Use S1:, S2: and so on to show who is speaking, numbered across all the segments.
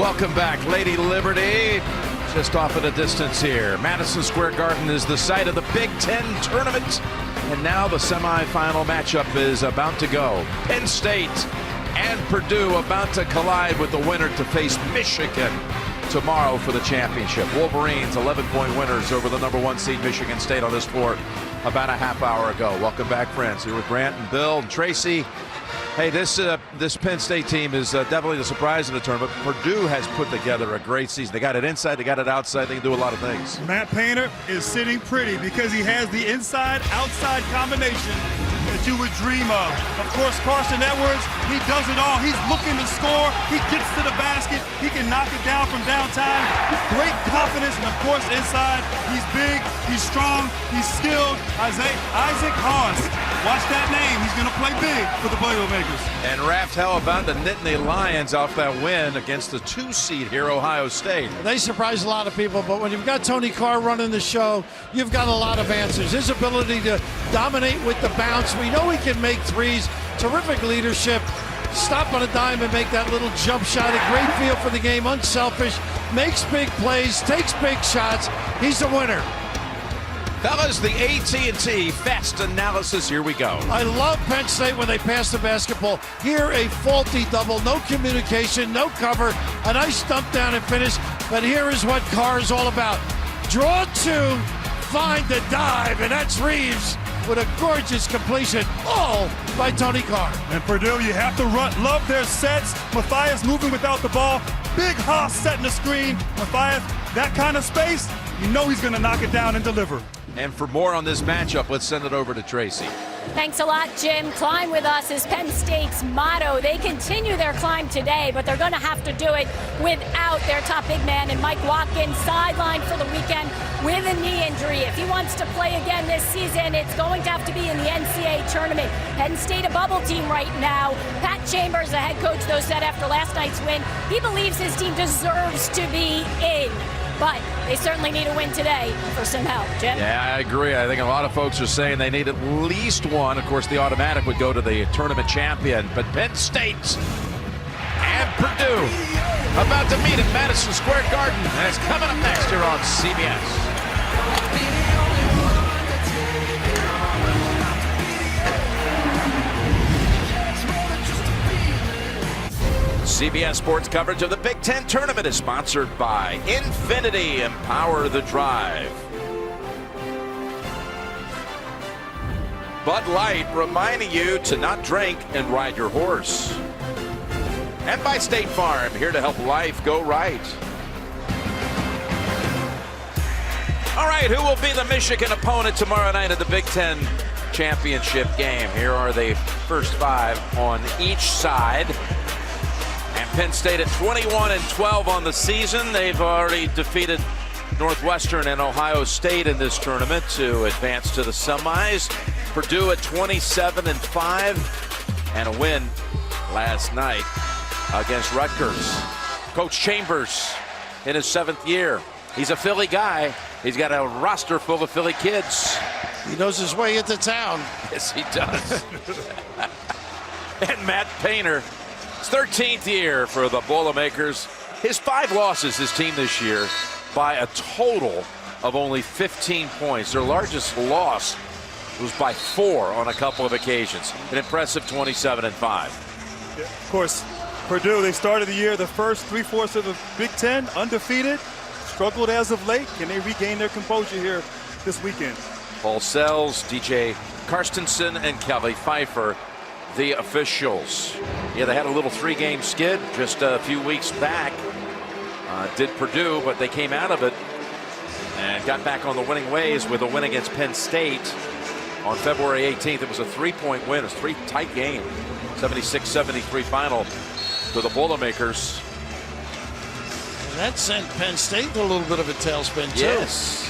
S1: Welcome back, Lady Liberty. Just off at a distance here. Madison Square Garden is the site of the Big Ten tournament. And now the semifinal matchup is about to go. Penn State and Purdue about to collide with the winner to face Michigan tomorrow for the championship. Wolverines 11-point winners over the #1 seed Michigan State on this floor about a half hour ago. Welcome back, friends. Here with Grant and Bill and Tracy. Hey, this Penn State team is definitely the surprise in the tournament. Purdue has put together a great season. They got it inside, they got it outside. They can do a lot of things.
S2: Matt Painter is sitting pretty because he has the inside-outside combination that you would dream of. Of course, Carson Edwards, he does it all. He's looking to score. He gets to the basket. He can knock it down from downtown. Great confidence, and of course, inside, he's big, he's strong, he's skilled. Isaac Haas. Watch that name. He's going to play big for the Boilermakers.
S1: And Raft, how about the Nittany Lions off that win against the 2 seed here, Ohio State?
S3: They surprised a lot of people, but when you've got Tony Carr running the show, you've got a lot of answers. His ability to dominate with the bounce. We know he can make threes. Terrific leadership. Stop on a dime and make that little jump shot. A great feel for the game. Unselfish. Makes big plays. Takes big shots. He's a winner.
S1: Fellas, the AT&T Fast Analysis, here we go.
S3: I love Penn State when they pass the basketball. Here, a faulty double, no communication, no cover, a nice dump down and finish. But here is what Carr is all about. Draw 2, find the dive, and that's Reeves with a gorgeous completion, all by Tony Carr.
S2: And Purdue, you have to love their sets. Matthias moving without the ball. Big Haas setting the screen. Matthias, that kind of space, you know he's going to knock it down and deliver.
S1: And for more on this matchup, let's send it over to Tracy.
S4: Thanks a lot, Jim. Climb with us is Penn State's motto. They continue their climb today, but they're going to have to do it without their top big man and Mike Watkins, sidelined for the weekend with a knee injury. If he wants to play again this season, it's going to have to be in the NCAA tournament. Penn State, a bubble team right now. Pat Chambers, the head coach, though, said after last night's win, he believes his team deserves to be in. But they certainly need a win today for some help. Jim?
S1: Yeah, I agree. I think a lot of folks are saying they need at least one. Of course, the automatic would go to the tournament champion. But Penn State and Purdue about to meet at Madison Square Garden. And it's coming up next here on CBS. CBS Sports coverage of the Big Ten tournament is sponsored by Infinity. Empower the drive. Bud Light reminding you to not drink and ride your horse. And by State Farm, here to help life go right. All right, who will be the Michigan opponent tomorrow night at the Big Ten championship game? Here are the first 5 on each side. And Penn State at 21-12 on the season. They've already defeated Northwestern and Ohio State in this tournament to advance to the semis. Purdue at 27-5 and a win last night against Rutgers. Coach Chambers in his 7th year. He's a Philly guy. He's got a roster full of Philly kids.
S3: He knows his way into town.
S1: Yes, he does. And Matt Painter. His 13th year for the Boilermakers. His 5 losses, his team this year, by a total of only 15 points. Their largest loss was by 4 on a couple of occasions. An impressive 27-5.
S2: Yeah, of course, Purdue, they started the year the first 3/4 of the Big Ten, undefeated, struggled as of late. Can they regain their composure here this weekend?
S1: Paul Sells, DJ Karstensen, and Kelly Pfeiffer, the officials. Yeah, they had a little 3-game skid just a few weeks back. Did Purdue, but they came out of it and got back on the winning ways with a win against Penn State on February 18th. It was a 3-point win. It was a 3 tight game. 76-73 final to the Boilermakers.
S3: And that sent Penn State in a little bit of a tailspin, too.
S1: Yes.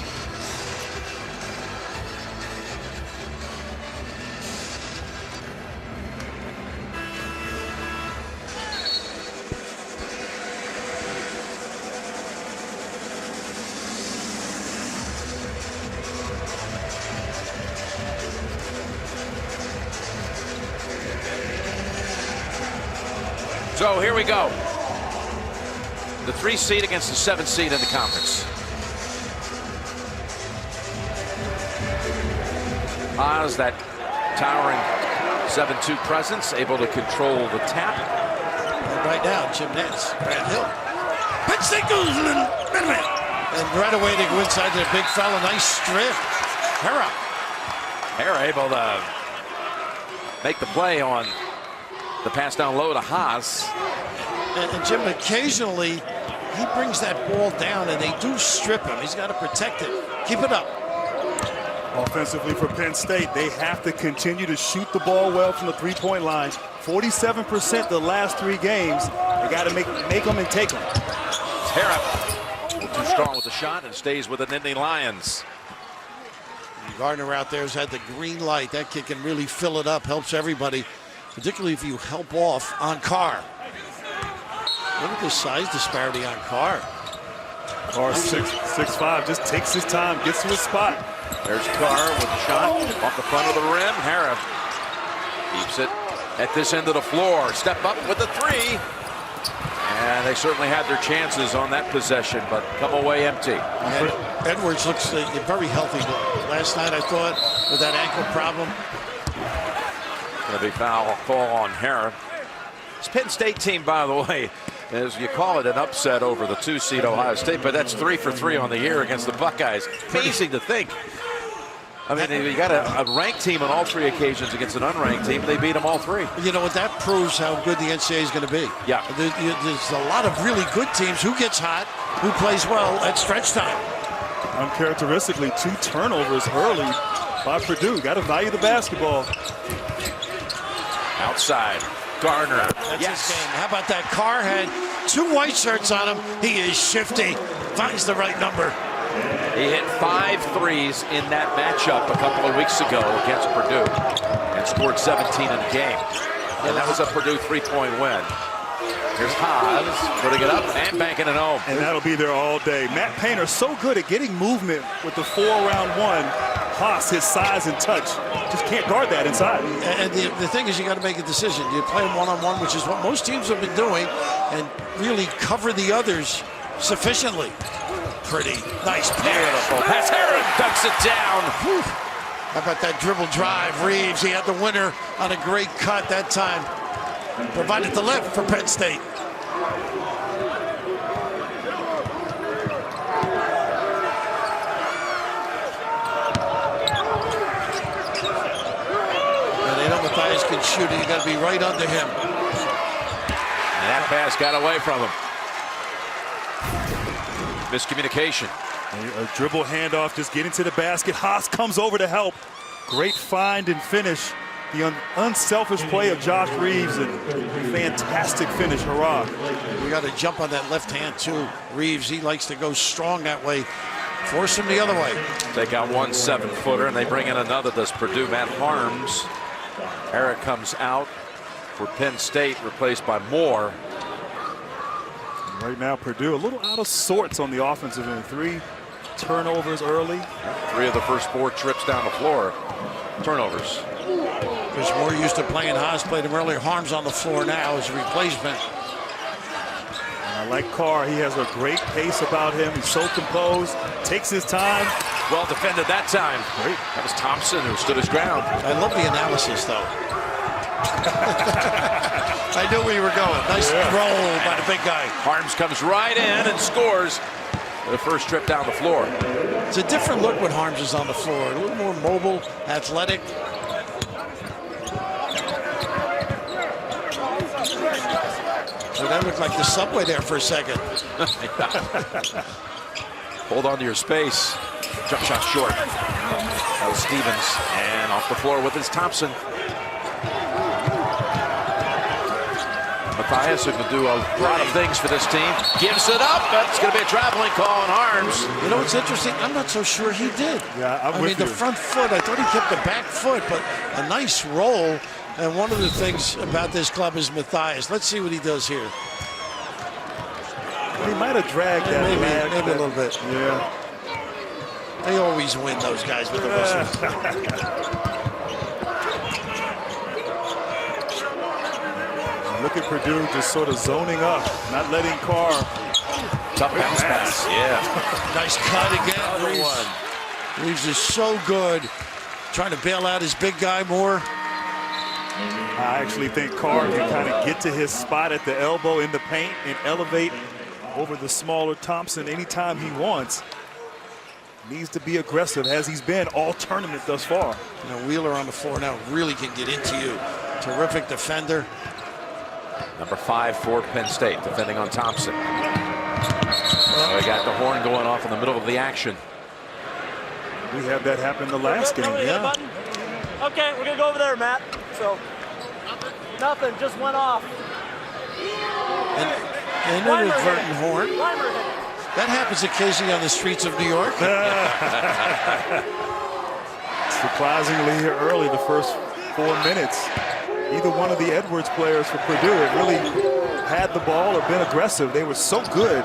S1: So here we go. The 3 seed against the 7 seed in the conference. Haas, that towering 7-2 presence, able to control the tap.
S3: And right now, Jim Nance, Brad Hill. Penn State goes a little bit. And right away they go inside to the big fella. Nice strip.
S1: Hera able to make the play on the pass down low to Haas.
S3: And Jim, occasionally he brings that ball down and they do strip him. He's got to protect it. Keep it up.
S2: Offensively for Penn State, they have to continue to shoot the ball well from the three-point line. 47% the last 3 games. They got to make them and take them.
S1: Hera too strong with the shot and stays with the Nittany Lions.
S3: Gardner out there has had the green light. That kid can really fill it up, helps everybody, particularly if you help off on Carr. Look at the size disparity on Carr.
S2: Carr 6'5", just takes his time, gets to his spot.
S1: There's Carr with a shot off the front of the rim. Hera keeps it at this end of the floor. Step up with the 3. And they certainly had their chances on that possession, but come away empty.
S3: And Edwards looks very healthy. Last night, I thought, with that ankle problem.
S1: Going to be foul call on Hera. This Penn State team, by the way, as you call it, an upset over the 2 seed Ohio State, but that's 3 for 3 on the year against the Buckeyes. Amazing to think. I mean, you got a ranked team on all 3 occasions against an unranked team. They beat them all 3.
S3: You know what? That proves how good the NCAA is going to be.
S1: Yeah.
S3: There's a lot of really good teams. Who gets hot? Who plays well at stretch time?
S2: Uncharacteristically, 2 turnovers early by Purdue. Got to value the basketball.
S1: Outside, Gardner.
S3: That's his game. How about that? Carr had 2 white shirts on him. He is shifty. Finds the right number.
S1: He hit 5 threes in that matchup a couple of weeks ago against Purdue and scored 17 in the game. And that was a Purdue 3-point win. Here's Haas putting it up and banking it home.
S2: And that'll be there all day. Matt Painter so good at getting movement with the 4-round 1. Haas, his size and touch, just can't guard that inside.
S3: And the thing is, you got to make a decision. Do you play him one-on-one, which is what most teams have been doing, and really cover the others sufficiently? Pretty nice pass.
S1: Beautiful pass. Hera dunks it down.
S3: Whew. How about that dribble drive? Reeves, he had the winner on a great cut that time. Provided the lift for Penn State. And they know Matthias can shoot it. You got to be right under him.
S1: And that pass got away from him. Miscommunication.
S2: A dribble handoff, just getting to the basket. Haas comes over to help. Great find and finish. The unselfish play of Josh Reeves and fantastic finish. Hurrah.
S3: We got to jump on that left hand too. Reeves, he likes to go strong that way. Force him the other way.
S1: Take out 1 7-footer and they bring in another. Does Purdue. Matt Harms. Hera comes out for Penn State, replaced by Moore.
S2: Right now, Purdue a little out of sorts on the offensive end. 3 turnovers early.
S1: 3 of the first 4 trips down the floor. Turnovers.
S3: Because Moore used to playing Haas, played him earlier. Harms on the floor now as a replacement.
S2: And I like Carr. He has a great pace about him. He's so composed. Takes his time.
S1: Well defended that time.
S2: Great.
S1: That was Thompson who stood his ground.
S3: I love the analysis, though. I knew where you were going. Nice roll by the big guy.
S1: Harms comes right in and scores the first trip down the floor.
S3: It's a different look when Harms is on the floor. A little more mobile, athletic. So that looked like the subway there for a second.
S1: Hold on to your space. Jump shot short. That was Stevens. And off the floor with his Thompson. Matthias, who can do a lot of things for this team, gives it up. That's going to be a traveling call on Harms.
S3: You know what's interesting? I'm not so sure he did.
S2: Yeah,
S3: I mean, the front foot, I thought he kept the back foot, but a nice roll. And one of the things about this club is Matthias. Let's see what he does here.
S2: He might have dragged that leg.
S3: Maybe a little bit.
S2: Yeah.
S3: They always win, those guys with the whistles.
S2: Look at Purdue just sort of zoning up, not letting Carr
S1: tough bounce pass. Yeah.
S3: Nice cut again.
S1: Another one.
S3: Reeves is so good. Trying to bail out his big guy more.
S2: I actually think Carr can kind of get to his spot at the elbow in the paint and elevate over the smaller Thompson anytime he wants. Needs to be aggressive as he's been all tournament thus far.
S3: You know, Wheeler on the floor now really can get into you. Terrific defender.
S1: Number 5 for Penn State, defending on Thompson. We got the horn going off in the middle of the action.
S2: We had that happen the last game. Yeah.
S5: Okay, we're gonna go over there, Matt. So nothing, just went off.
S3: An inadvertent horn. That happens occasionally on the streets of New York.
S2: Surprisingly here early, the first 4 minutes, either one of the Edwards players for Purdue had really had the ball or been aggressive. They were so good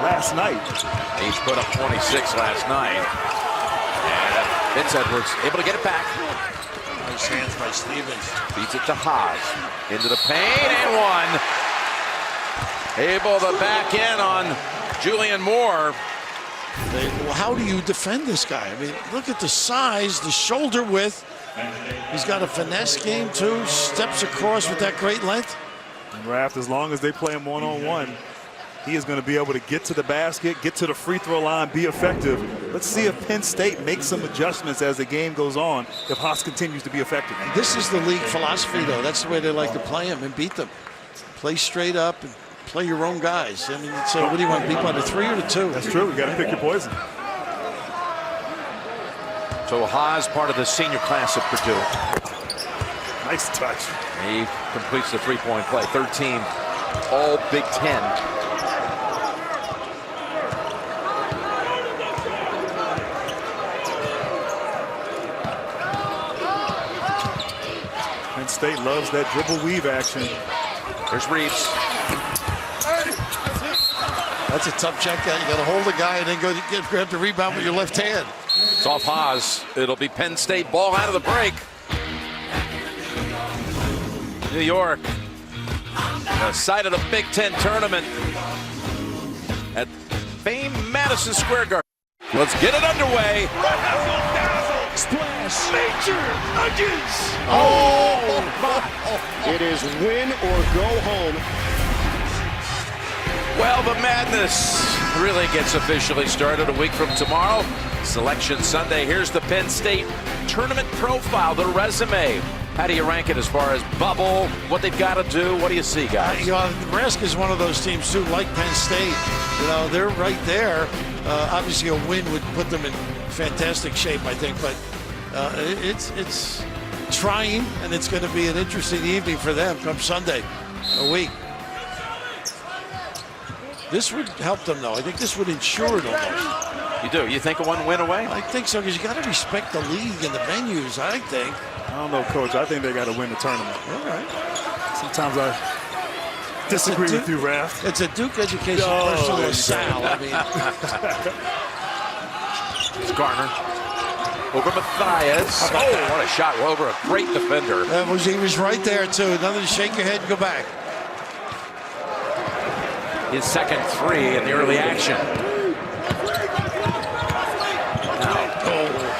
S2: last night.
S1: He's put up 26 last night. And Vince Edwards able to get it back.
S3: Nice hands by Stevens.
S1: Beats it to Haas. Into the paint and one. Able to back in on Julian Moore.
S3: Well, how do you defend this guy? I mean, look at the size, the shoulder width. He's got a finesse game too. Steps across with that great length.
S2: And Raft, as long as they play him one-on-one, he is going to be able to get to the basket, get to the free throw line, be effective. Let's see if Penn State makes some adjustments as the game goes on, if Haas continues to be effective.
S3: This is the league philosophy, though. That's the way they like to play him and beat them. Play straight up and play your own guys. I mean, so what do you want, beat by the 3 or the 2?
S2: That's true. You got to pick your poison.
S1: So Haas, part of the senior class of Purdue.
S2: Nice touch.
S1: He completes the three-point play. 13 all Big Ten.
S2: Penn State loves that dribble weave action.
S1: There's Reeves.
S3: That's a tough check out. You got to hold the guy and then go grab the rebound with your left hand.
S1: It's off Haas. It'll be Penn State ball out of the break. New York, the site of the Big Ten tournament at famed Madison Square Garden. Let's get it underway.
S6: Splash. Major Nuggets. Oh my. It is win or go home.
S1: Well, the madness really gets officially started a week from tomorrow. Selection Sunday. Here's the Penn State tournament profile, the resume. How do you rank it as far as bubble, what they've got to do? What do you see, guys?
S3: You know, Nebraska is one of those teams, too, like Penn State. You know, they're right there. Obviously, a win would put them in fantastic shape, I think. But it's trying, and it's going to be an interesting evening for them come Sunday, a week. This would help them, though. I think this would ensure it almost.
S1: You do? You think a one win away?
S3: I think so, because you got to respect the league and the venues, I think.
S2: I don't know, Coach. I think they got to win the tournament.
S3: All right.
S2: Sometimes I disagree with you, Raph.
S3: It's a Duke education personal LaSalle. I mean,
S1: It's Garner. Over Matthias. Oh, what a shot. Over a great defender.
S3: he was right there, too. Nothing to shake your head and go back.
S1: His second 3 in the early action.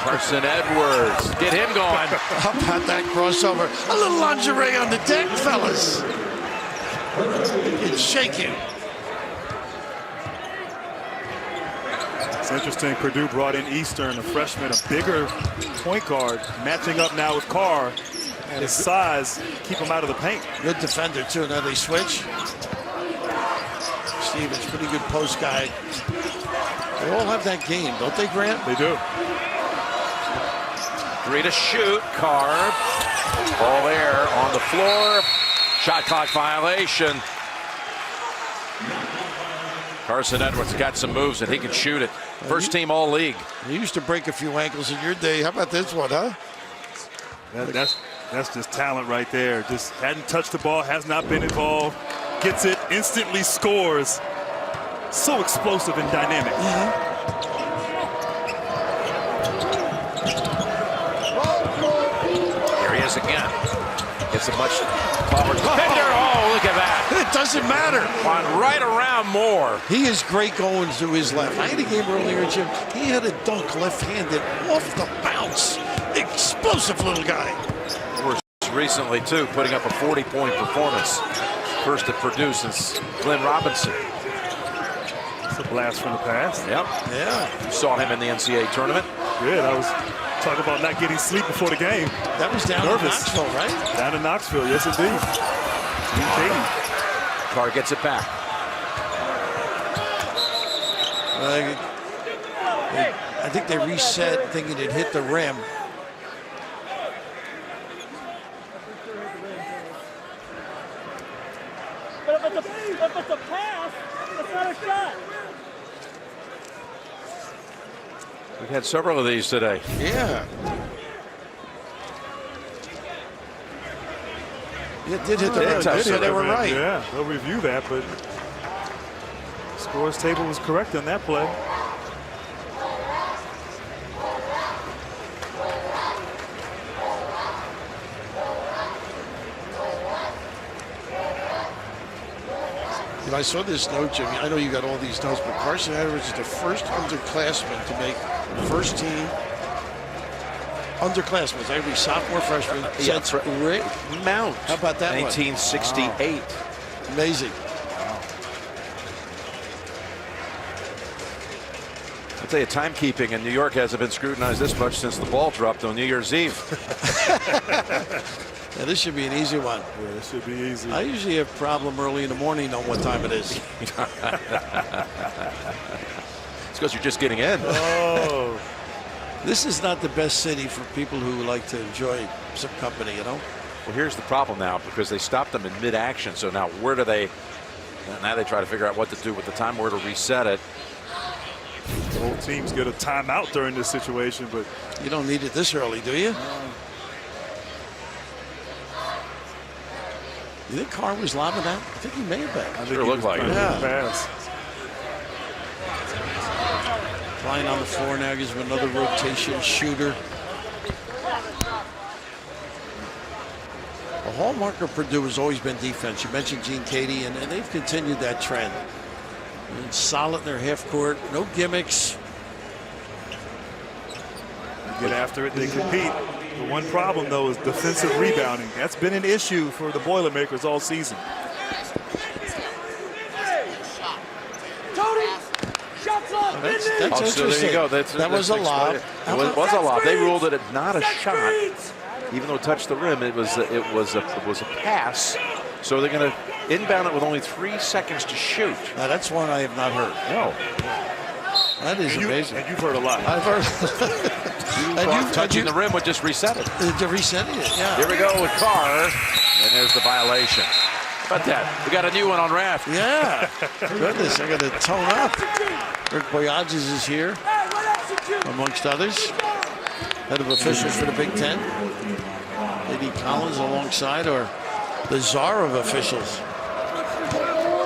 S1: Carson Edwards, get him going.
S3: How about that crossover? A little lingerie on the deck, fellas. It's shaking.
S2: It's interesting. Purdue brought in Eastern, a freshman, a bigger point guard, matching up now with Carr. And his size, keep him out of the paint.
S3: Good defender, too. Now they switch. Stevens, pretty good post guy. They all have that game, don't they, Grant?
S2: They do.
S1: 3 to shoot. Carr. Ball there on the floor. Shot clock violation. Carson Edwards got some moves and he can shoot it. First team all league.
S3: You used to break a few ankles in your day. How about this one, huh?
S2: That's just talent right there. Just hadn't touched the ball, has not been involved. Gets it, instantly scores. So explosive and dynamic.
S1: Here he is again. Gets a much taller defender. Oh, look at that.
S3: It doesn't matter.
S1: On right around Moore.
S3: He is great going to his left. I had a game earlier, Jim. He had a dunk left-handed off the bounce. Explosive little guy.
S1: Recently, too, putting up a 40-point performance. First at Purdue since Glenn Robinson.
S7: It's a blast from the past.
S1: Yep.
S3: Yeah.
S1: You saw him in the NCAA tournament.
S7: Good. I was talking about not getting sleep before the game.
S3: That was down in Knoxville, right?
S7: Down in Knoxville, yes, indeed.
S1: Carr gets it back.
S3: I think they reset thinking it hit the rim.
S5: But if it's a pass, it's not a shot.
S1: We've had several of these today.
S3: Yeah. It did hit the rim, so they were right.
S7: Yeah, they'll review that, but scores table was correct on that play.
S3: I saw this note, Jimmy. I know you got all these notes, but Carson Edwards is the first underclassman to make first team underclassmen. That would be sophomore, freshman.
S1: Yeah,
S3: Since Rick Mount. How about that
S1: 1968.
S3: Wow. Amazing.
S1: I'll tell you, timekeeping in New York hasn't been scrutinized this much since the ball dropped on New Year's Eve.
S3: Yeah, this should be an easy one.
S7: Yeah, this should be easy.
S3: I usually have a problem early in the morning on what time it is.
S1: It's because you're just getting in.
S7: Oh.
S3: This is not the best city for people who like to enjoy some company, you know?
S1: Well, here's the problem now, because they stopped them in mid-action. So now where do they, now they try to figure out what to do with the time, where to reset it.
S7: Both teams get a timeout during this situation, but
S3: you don't need it this early, do you? You think Carr was lobbing that? I think he may have been.
S7: I think
S1: sure looked like it.
S3: Yeah.
S7: Pass.
S3: Flying on the floor now gives him another rotation shooter. The hallmark of Purdue has always been defense. You mentioned Gene Katie, and they've continued that trend. And solid in their half court, no gimmicks.
S7: Get after it, they compete. The one problem, though, is defensive rebounding. That's been an issue for the Boilermakers all season.
S3: That's
S1: So
S3: interesting.
S1: there you go.
S3: That was a lob.
S1: It was a lob. They ruled it not a shot, even though it touched the rim. It was a pass. So they're going to inbound it with only 3 seconds to shoot.
S3: Now that's one I have not heard.
S1: No.
S3: That is amazing.
S7: And you've heard a lot.
S3: I've heard.
S1: Touching the rim would just reset it.
S3: Resetting it, yeah.
S1: Here we go with Carr, and there's the violation. How about that? We got a new one on Raft.
S3: Yeah. Goodness, I got to tone up. Rick Boyages is here, amongst others. Head of officials for the Big Ten. Eddie Collins alongside, or the czar of officials.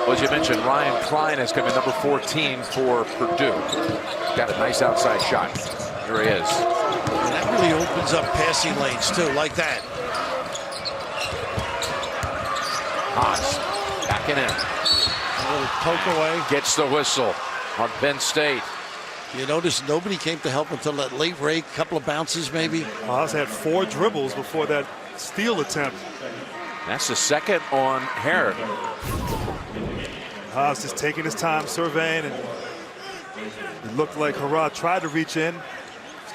S1: Well, as you mentioned, Ryan Klein has come in number 14 for Purdue. Got a nice outside shot. Here he is.
S3: And that really opens up passing lanes, too, like that.
S1: Haas backing in.
S3: A little poke away.
S1: Gets the whistle on Penn State.
S3: You notice nobody came to help until that late rake, couple of bounces maybe.
S7: Haas had 4 dribbles before that steal attempt.
S1: That's the second on Herrick.
S7: Haas just taking his time, surveying, and it looked like Harrod tried to reach in.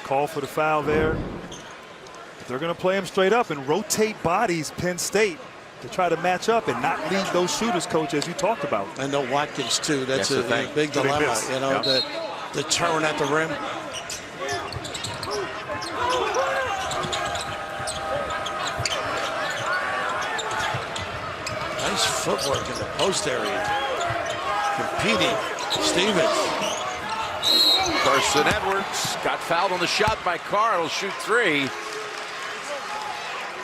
S7: Call for the foul there. But they're going to play him straight up and rotate bodies, Penn State, to try to match up and not lead those shooters, Coach, as you talked about.
S3: I know Watkins, too. That's a big
S7: Big
S3: dilemma,
S7: miss.
S3: you know,
S7: Yep.
S3: the turn at the rim. Nice footwork in the post area. Competing. Stevens.
S1: Carson Edwards got fouled on the shot by Carr. He'll shoot 3.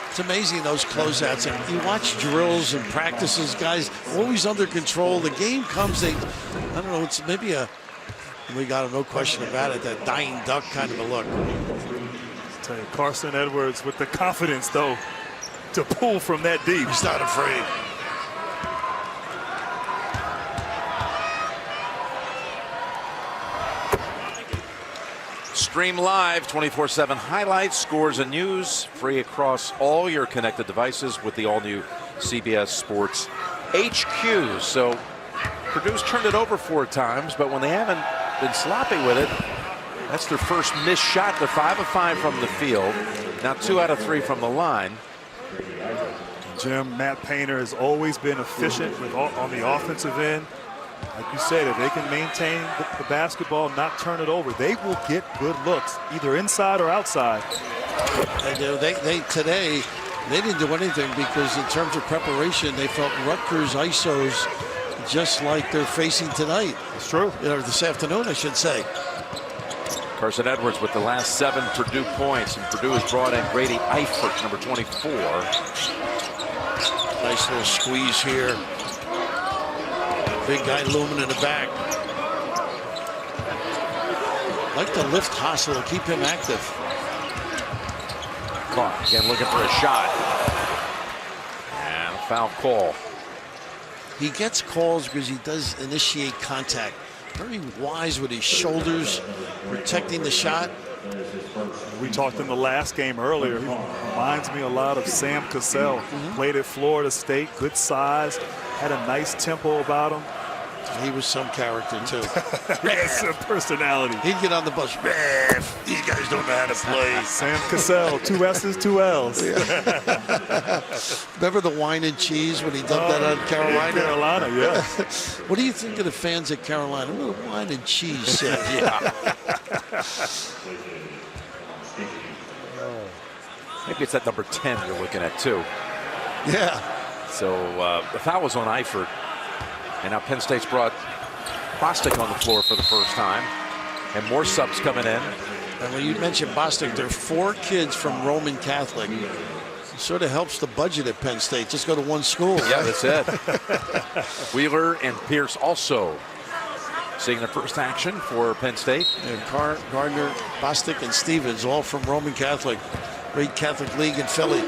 S3: It's amazing, those closeouts. And you watch drills and practices, guys always under control. The game comes, I don't know, it's maybe we got no question about it, that dying duck kind of a look.
S7: I'll tell you, Carson Edwards with the confidence, though. to pull from that deep.
S3: He's not afraid.
S1: Stream live 24/7 highlights, scores, and news free across all your connected devices with the all-new CBS Sports HQ. So Purdue's turned it over 4 times, but when they haven't been sloppy with it, that's their first missed shot. They're 5 of 5 from the field. Now 2 out of 3 from the line.
S7: Jim, Matt Painter has always been efficient on the offensive end. Like you said, if they can maintain the basketball, not turn it over, they will get good looks, either inside or outside.
S3: They do. Today, they didn't do anything because in terms of preparation, they felt Rutgers ISOs just like they're facing tonight.
S7: It's true.
S3: This afternoon, I should say.
S1: Carson Edwards with the last 7 Purdue points, and Purdue has brought in Grady Eifert, number 24.
S3: Nice little squeeze here. Big guy looming in the back. Like to lift Hassel, keep him active.
S1: Caught again, looking for a shot. And a foul call.
S3: He gets calls because he does initiate contact. Very wise with his shoulders, protecting the shot.
S7: We talked in the last game earlier. He reminds me a lot of Sam Cassell. Played at Florida State, good size, had a nice tempo about him.
S3: He was some character too.
S7: He has some personality.
S3: He'd get on the bus. These guys don't know how to play.
S7: Sam Cassell, 2 S's, 2 L's.
S3: Remember the wine and cheese when he dumped that on Carolina?
S7: Carolina, yeah.
S3: What do you think of the fans at Carolina? What a wine and cheese set.
S1: Maybe it's that number 10 you're looking at too.
S3: Yeah.
S1: So the foul was on Eifert. And now Penn State's brought Bostic on the floor for the first time. And more subs coming in.
S3: And when you mentioned Bostic, there are 4 kids from Roman Catholic. It sort of helps the budget at Penn State. Just go to one school.
S1: Yeah, that's it. Wheeler and Pierce also seeing their first action for Penn State.
S3: And Gardner, Bostic, and Stevens, all from Roman Catholic. Great Catholic League in Philly.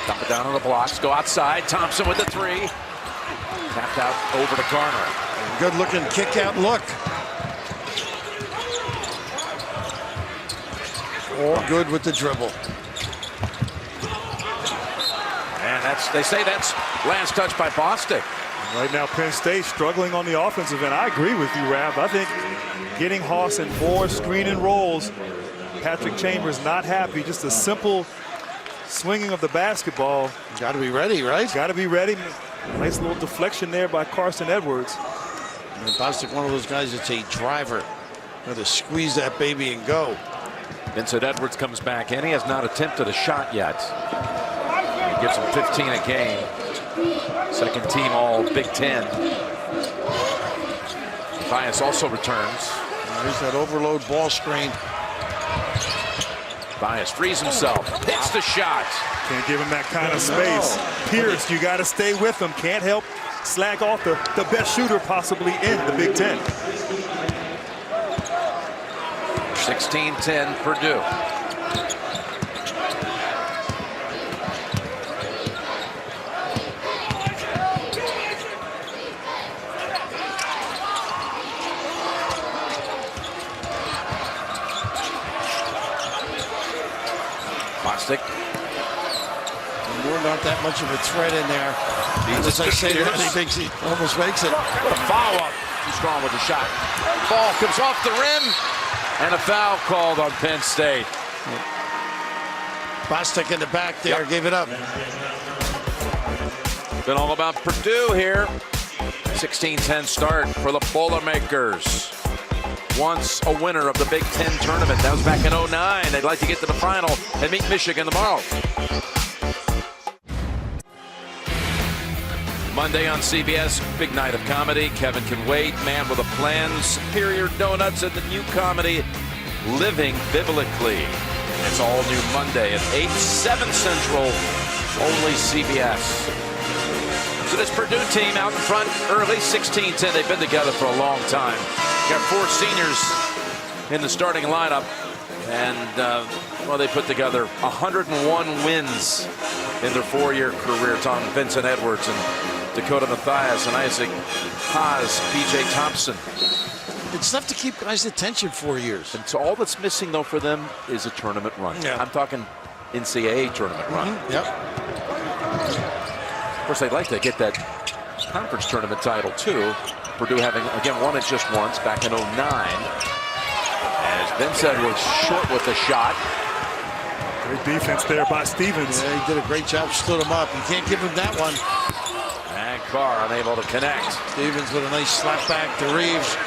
S1: Dump it down on the blocks, go outside. Thompson with the 3. Tapped out over to Garner.
S3: Good looking kick out look. All good with the dribble.
S1: And they say that's last touch by Bostic.
S7: Right now, Penn State struggling on the offensive end. I agree with you, Rav. I think getting Haas in more screen and rolls. Patrick Chambers not happy. Just a simple swinging of the basketball.
S3: Got to be ready, right?
S7: Got to be ready. Nice little deflection there by Carson Edwards.
S3: And Bostic, one of those guys that's a driver. Got to squeeze that baby and go.
S1: Vincent Edwards comes back in. He has not attempted a shot yet. He gives him 15 a game. Second team all Big Ten. Bias also returns.
S3: There's that overload ball screen.
S1: Bias frees himself, hits the shot.
S7: Can't give him that kind of space. Pierce, you got to stay with him. Can't help slack off the best shooter possibly in the Big Ten.
S1: 16-10 Purdue. Bostic.
S3: We're not that much of a threat in there. As I say, he almost makes it.
S1: What a follow-up. Too strong with the shot. Ball comes off the rim, and a foul called on Penn State.
S3: Bostic in the back there, gave it up.
S1: Been all about Purdue here. 16-10 start for the Boilermakers. Once a winner of the Big Ten tournament. That was back in 2009. They'd like to get to the final and meet Michigan tomorrow. Monday on CBS, big night of comedy. Kevin Can Wait, Man with a Plan, Superior Donuts, and the new comedy, Living Biblically. It's all new Monday at 8, 7 Central, only CBS. So this Purdue team out in front early, 16-10. They've been together for a long time. Got 4 seniors in the starting lineup. And, well, they put together 101 wins in their 4-year career. Tom Vincent Edwards and Dakota Mathias and Isaac Haas, B.J. Thompson.
S3: It's enough to keep guys' attention 4 years.
S1: And so all that's missing, though, for them is a tournament run.
S3: Yeah.
S1: I'm talking NCAA tournament run.
S3: Yep.
S1: Of course, they'd like to get that conference tournament title, too. Purdue having, again, won it just once back in 09. As Vince Edwards short with the shot.
S7: Great defense there by Stevens.
S3: Yeah, he did a great job, stood him up. You can't give him that one.
S1: And Carr unable to connect.
S3: Stevens with a nice slap back to Reeves.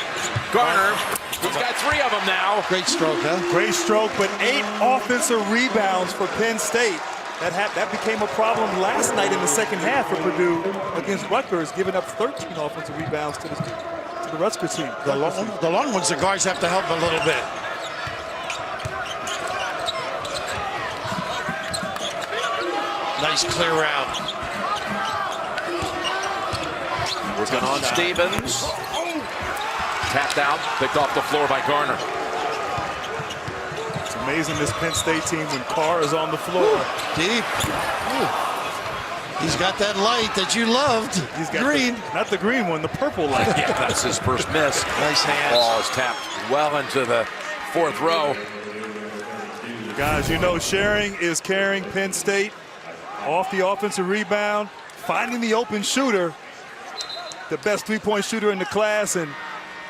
S1: Garner, he's got 3 of them now.
S3: Great stroke, huh?
S7: Great stroke, but 8 offensive rebounds for Penn State. That became a problem last night in the second half for Purdue against Rutgers, giving up 13 offensive rebounds to the Rutgers team.
S3: The long ones, the guards have to help a little bit. Nice clear out.
S1: Working on Stevens. Tapped out, picked off the floor by Garner.
S7: It's amazing this Penn State team when Carr is on the floor.
S3: Deep. He's got that light that you loved.
S7: He's got
S3: green.
S7: Not the green one, the purple light.
S1: Yeah, that's his first miss.
S3: Nice hands.
S1: Ball is tapped well into the 4th row.
S7: Guys, you know sharing is caring. Penn State off the offensive rebound, finding the open shooter, the best 3-point shooter in the class, and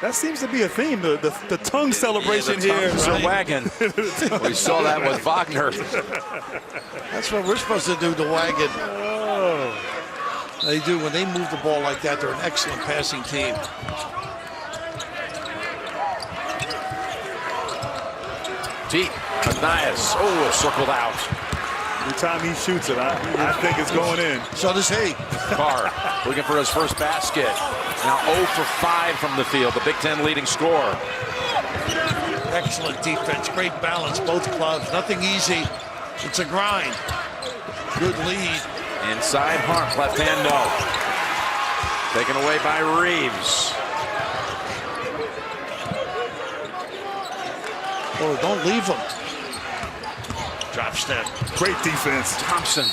S7: that seems to be a theme, the tongue celebration here.
S1: Tongues are wagging. We saw that with Wagner.
S3: That's what we're supposed to do, the wagon.
S7: Oh.
S3: They do. When they move the ball like that, they're an excellent passing team.
S1: Deep. Mathias. Oh, circled out.
S7: Every time he shoots it, I think it's going in.
S3: So does he.
S1: Carr looking for his first basket. Now 0 for 5 from the field, the Big Ten leading scorer.
S3: Excellent defense, great balance, both clubs. Nothing easy. It's a grind. Good lead.
S1: Inside Harp, left hand no. Taken away by Reeves.
S3: Oh, don't leave him. Drop step.
S7: Great defense.
S1: Thompson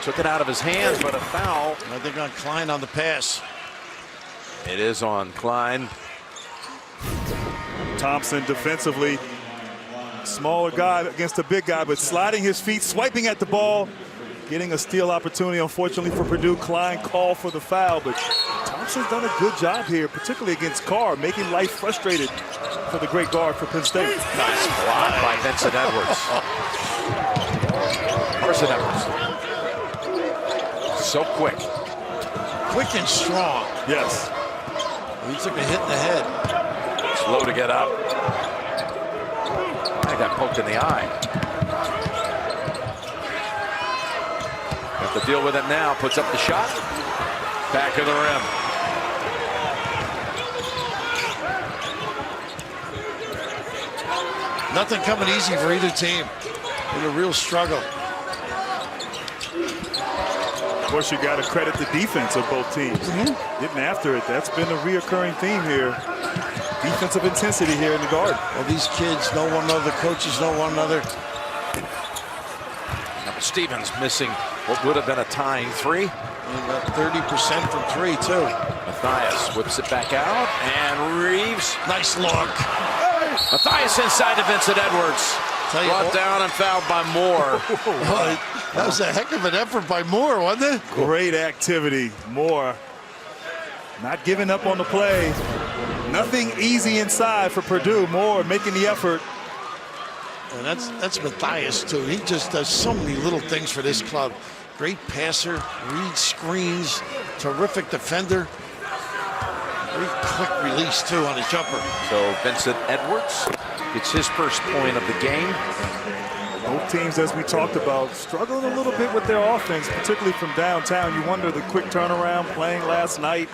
S1: took it out of his hands, but a foul.
S3: I think on Klein on the pass.
S1: It is on Klein.
S7: Thompson defensively, smaller guy against a big guy, but sliding his feet, swiping at the ball, getting a steal opportunity. Unfortunately for Purdue, Klein called for the foul, but Thompson's done a good job here, particularly against Carr, making life frustrated for the great guard for Penn State.
S1: Nice block by Vincent Edwards. Carson Edwards. So quick.
S3: Quick and strong.
S7: Yes.
S3: He took a hit in the head.
S1: Slow to get up. I got poked in the eye. Got to deal with it now. Puts up the shot. Back of the rim.
S3: Nothing coming easy for either team. In a real struggle.
S7: Of course, you got to credit the defense of both teams. Getting after it. That's been a reoccurring theme here. Defensive intensity here in the Garden.
S3: Well, these kids know one another. Coaches know one another.
S1: Now Stevens missing what would have been a tying 3.
S3: About 30% from 3, too.
S1: Mathias whips it back out, and Reeves.
S3: Nice look.
S1: Mathias inside to Vincent Edwards. Brought down and fouled by Moore.
S3: That was a heck of an effort by Moore, wasn't it?
S7: Great activity. Moore not giving up on the play. Nothing easy inside for Purdue. Moore making the effort.
S3: And that's Mathias, too. He just does so many little things for this club. Great passer, reads screens, terrific defender. Very quick release, too, on his jumper.
S1: So Vincent Edwards gets his first point of the game.
S7: Both teams, as we talked about, struggling a little bit with their offense, particularly from downtown. You wonder the quick turnaround playing last night.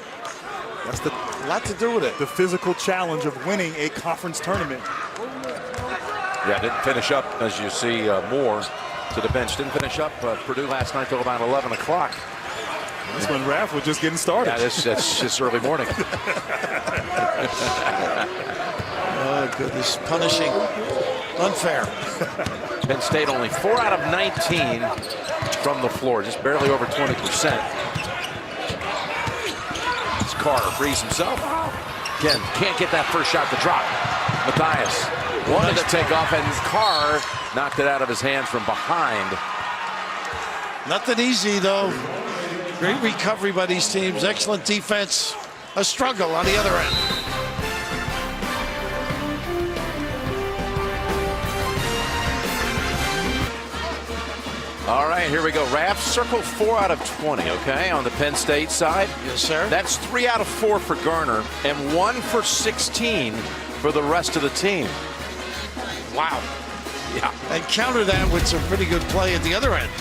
S7: That's a lot to do with it. The physical challenge of winning a conference tournament.
S1: Yeah, didn't finish up, as you see, Moore to the bench. Didn't finish up Purdue last night till about 11 o'clock.
S7: That's when Raph was just getting started.
S1: Yeah, that's just early morning.
S3: Oh, goodness. Punishing. Unfair.
S1: Penn State only 4 out of 19 from the floor, just barely over 20%. It's Carter frees himself. Again, can't get that first shot to drop. Matthias wanted to take off, and Carr knocked it out of his hands from behind.
S3: Nothing easy, though. Great recovery by these teams. Excellent defense. A struggle on the other end.
S1: All right, here we go. Raph, circle 4 out of 20, okay, on the Penn State side.
S3: Yes, sir.
S1: That's 3 out of 4 for Garner and 1 for 16 for the rest of the team. Wow. Yeah.
S3: And counter that with some pretty good play at the other end.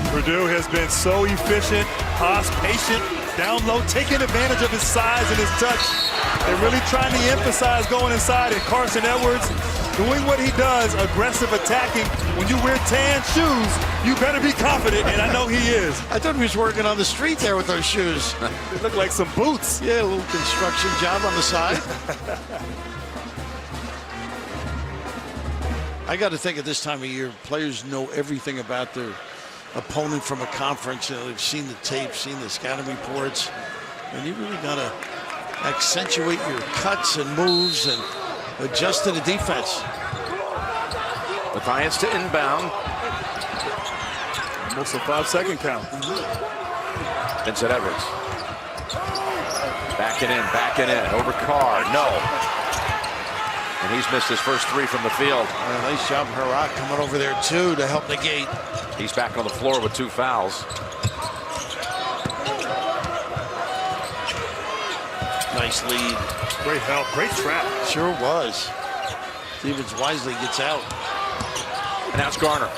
S7: Purdue has been so efficient. Haas patient, down low, taking advantage of his size and his touch. They're really trying to emphasize going inside, and Carson Edwards doing what he does, aggressive attacking. When you wear tan shoes, you better be confident, and I know he is.
S3: I thought he was working on the street there with those shoes.
S7: They look like some boots.
S3: Yeah, a little construction job on the side. I got to think at this time of year, players know everything about their opponent from a conference. You know, they've seen the tape, seen the scouting reports, and you really got to accentuate your cuts and moves and adjust to the defense.
S1: Matthias to inbound.
S7: Almost a 5-second count.
S1: Vincent Edwards. Backing in, over Carr. No. And he's missed his first 3 from the field.
S3: Nice job, Harat, coming over there, too, to help negate.
S1: He's back on the floor with 2 fouls.
S3: Nice lead.
S7: Great help, great trap.
S3: Sure was. Stevens wisely gets out.
S1: And now it's Garner.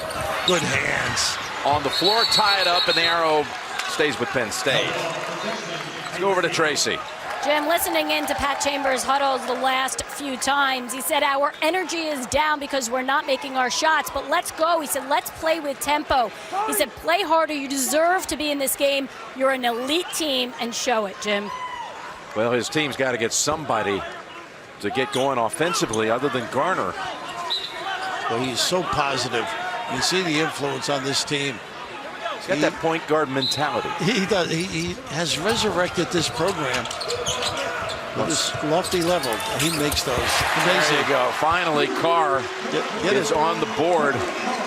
S3: Good hands.
S1: On the floor, tie it up, and the arrow stays with Penn State. Let's go over to Tracy.
S4: Jim, listening in to Pat Chambers' huddles the last few times, he said our energy is down because we're not making our shots, but let's go. He said, let's play with tempo. He said, play harder. You deserve to be in this game. You're an elite team, and show it, Jim.
S1: Well, his team's got to get somebody to get going offensively other than Garner.
S3: Well, he's so positive. You see the influence on this team.
S1: He's got that point guard mentality.
S3: He does. He has resurrected this program at this lofty level. He makes those. Amazing.
S1: There you go. Finally, Carr is
S3: it.
S1: on the board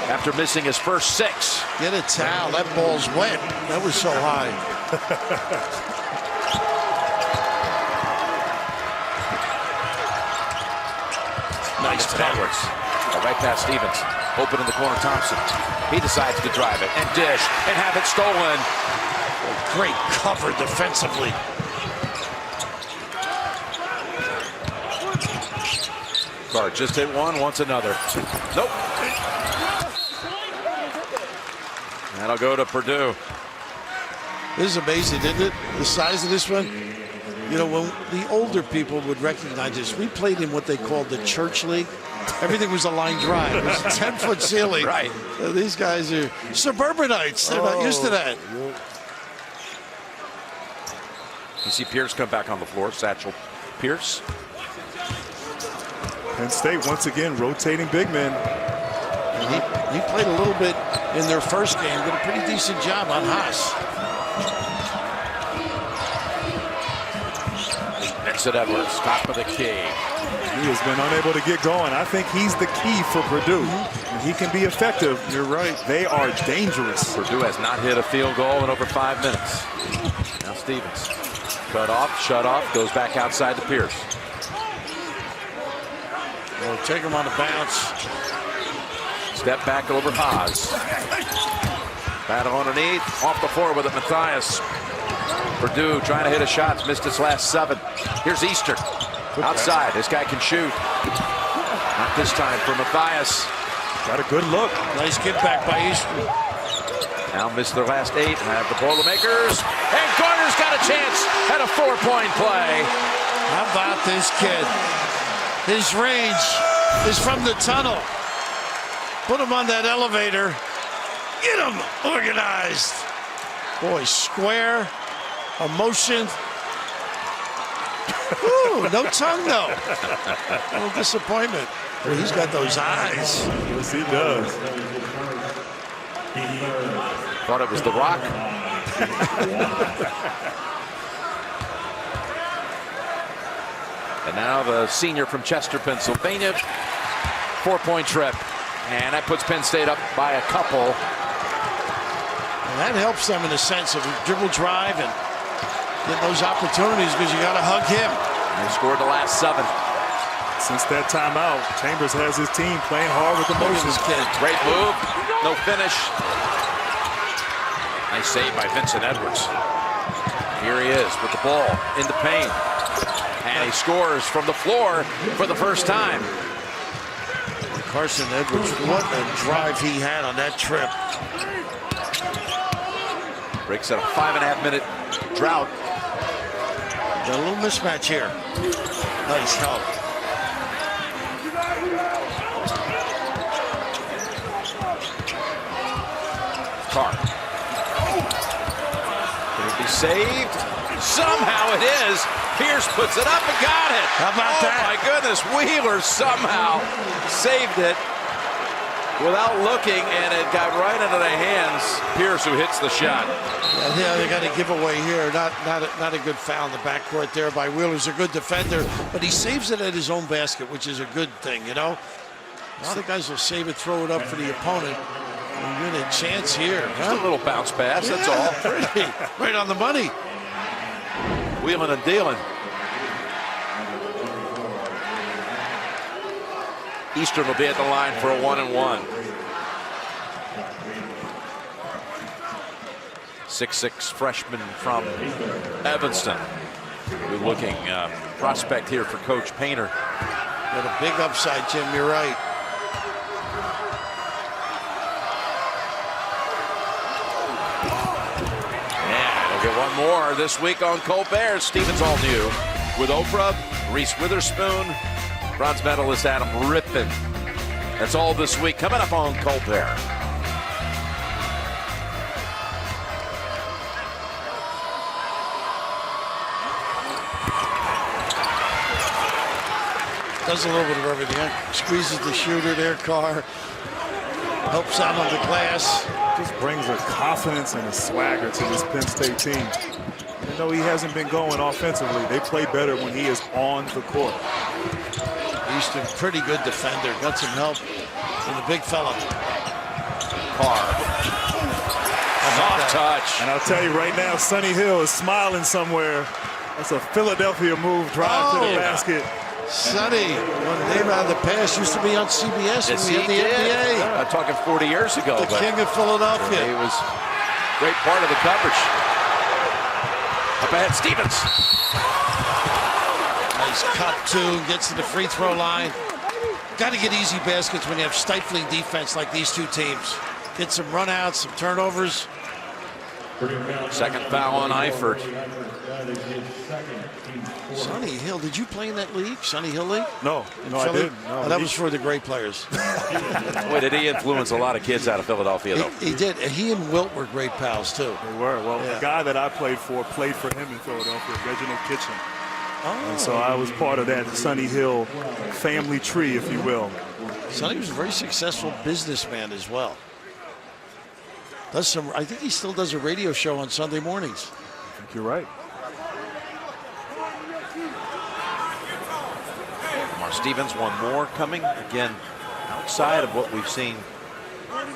S1: after missing his first 6.
S3: Get a towel. That ball's wet. That was so high.
S1: Nice to Edwards. Right past Stevens. Open in the corner, Thompson. He decides to drive it and dish and have it stolen.
S3: Great cover defensively.
S1: Carr just hit one, wants another. Nope. That'll go to Purdue.
S3: This is amazing, isn't it? The size of this one. You know, when the older people would recognize this, we played in what they called the church league. Everything was a line drive. It was a 10-foot ceiling.
S1: Right.
S3: These guys are suburbanites. They're not used to that.
S1: You see Pierce come back on the floor. Satchel Pierce.
S7: Penn State once again rotating big men.
S3: And he played a little bit in their first game. Did a pretty decent job on Haas.
S1: Vincent Edwards, top of the key.
S7: He has been unable to get going. I think he's the key for Purdue. When he can be effective, you're right, they are dangerous.
S1: Purdue has not hit a field goal in over 5 minutes. Now Stevens. Cut off, shut off, goes back outside to Pierce.
S3: We'll take him on a bounce.
S1: Step back over Haas. Battle underneath, off the floor with it, Matthias. Purdue trying to hit a shot, missed its last 7. Here's Easter. Outside, this guy can shoot. Not this time for Matthias.
S7: Got a good look.
S3: Nice get back by Easter.
S1: Now missed their last 8 and have the Boilermakers. And Garner's got a chance at a 4-point play.
S3: How about this kid? His range is from the tunnel. Put him on that elevator. Get him organized. Boy, square, Emotion. Ooh, no tongue, though. A little disappointment. Well, he's got those eyes.
S7: Yes, he does.
S1: Thought it was The Rock. And now the senior from Chester, Pennsylvania. 4-point trip. And that puts Penn State up by a couple.
S3: And that helps them in the sense of a dribble drive and get those opportunities because you got to hug him.
S1: They scored the last 7.
S7: Since that timeout, Chambers has his team playing hard with emotion.
S1: Great move. No finish. Nice save by Vincent Edwards. Here he is with the ball in the paint. And he scores from the floor for the first time.
S3: Carson Edwards, what a drive he had on that trip.
S1: Breaks at a 5.5-minute drought.
S3: Got a little mismatch here. Nice help.
S1: Carr. Can it be saved? Somehow it is. Pierce puts it up and got it.
S3: How about that?
S1: Oh my goodness, Wheeler somehow saved it without looking, and it got right into the hands. Pierce, who hits the shot.
S3: Yeah, they got a giveaway here. Not a good foul in the backcourt there by Wheeler's a good defender, but he saves it at his own basket, which is a good thing, you know. A lot of guys will save it, throw it up for the opponent. And win a chance here.
S1: Just a little bounce pass, that's all.
S3: Pretty. Right on the money.
S1: Wheeling and dealing. Eastern will be at the line for a 1-and-1. 6'6" freshman from Evanston. Good looking prospect here for Coach Painter.
S3: Got a big upside, Jim, you're right.
S1: We'll get one more this week on Colbert. Stevens all new with Oprah, Reese Witherspoon, bronze medalist Adam Rippon. That's all this week coming up on Colbert.
S3: Does a little bit of everything. Squeezes the shooter there, Carr. Helps out on the glass.
S7: Just brings a confidence and a swagger to this Penn State team. Even though he hasn't been going offensively, they play better when he is on the court.
S3: Easton, pretty good defender. Got some help from the big fella.
S1: Carr. Soft touch.
S7: And I'll tell you right now, Sonny Hill is smiling somewhere. That's a Philadelphia move, drive to the basket.
S3: Sonny, one name out of the past, used to be on CBS
S1: Yes,
S3: when we
S1: he
S3: had the
S1: did.
S3: NBA.
S1: I'm talking 40 years ago.
S3: The king of Philadelphia.
S1: He was a great part of the coverage. Up ahead, Stevens.
S3: Nice cut, too. Gets to the free throw line. Got to get easy baskets when you have stifling defense like these two teams. Get some runouts, some turnovers.
S1: Second foul on Eifert.
S3: Sonny Hill, did you play in that league? Sonny Hill League?
S7: No, I
S3: Philly?
S7: didn't. No,
S3: Oh, that was for the great players.
S1: Boy, did he influence a lot of kids out of Philadelphia, though.
S3: He did. And he and Wilt were great pals, too.
S7: They were. Well,
S3: Yeah.
S7: the guy that I played for him in Philadelphia, Reginald Kitchen.
S3: Oh.
S7: And so I was part of that Sonny Hill family tree, if you will.
S3: Sonny was a very successful businessman as well. I think he still does a radio show on Sunday mornings.
S7: I think you're right.
S1: Lamar Stevens, one more coming. Again, outside of what we've seen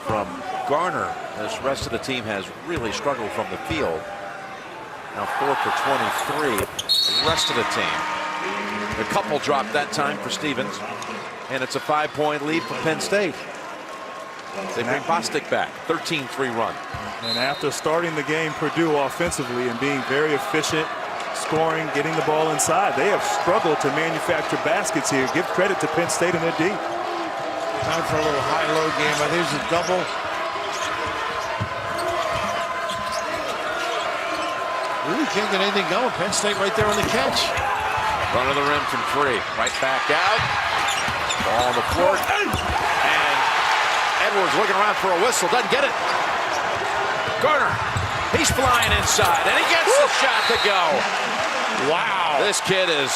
S1: from Garner, this rest of the team has really struggled from the field. Now 4 for 23, the rest of the team. The couple dropped that time for Stevens, and it's a 5-point lead for Penn State. They bring Bostic back, 13-3 run.
S7: And after starting the game, Purdue offensively and being very efficient, scoring, getting the ball inside, they have struggled to manufacture baskets here. Give credit to Penn State and their D.
S3: Time for a little high-low game. There's a double. Really can't get anything going. Penn State right there on the catch.
S1: Run of the rim from 3. Right back out. Ball on the floor. And Edwards looking around for a whistle. Doesn't get it. Garner. He He's flying inside, and he gets the shot to go. Wow. This kid is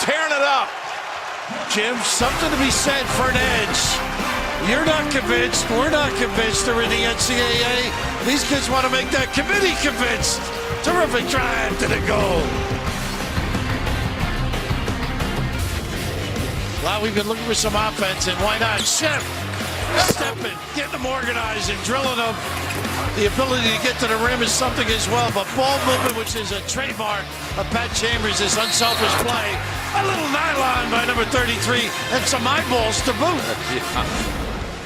S1: tearing it up.
S3: Jim, something to be said for an edge. You're not convinced. We're not convinced they're in the NCAA. These kids want to make that committee convinced. Terrific drive to the goal. Well, we've been looking for some offense, and why not? Chef stepping, getting them organized and drilling them. The ability to get to the rim is something as well, but ball movement, which is a trademark of Pat Chambers, is unselfish play. A little nylon by number 33, and some eyeballs to boot.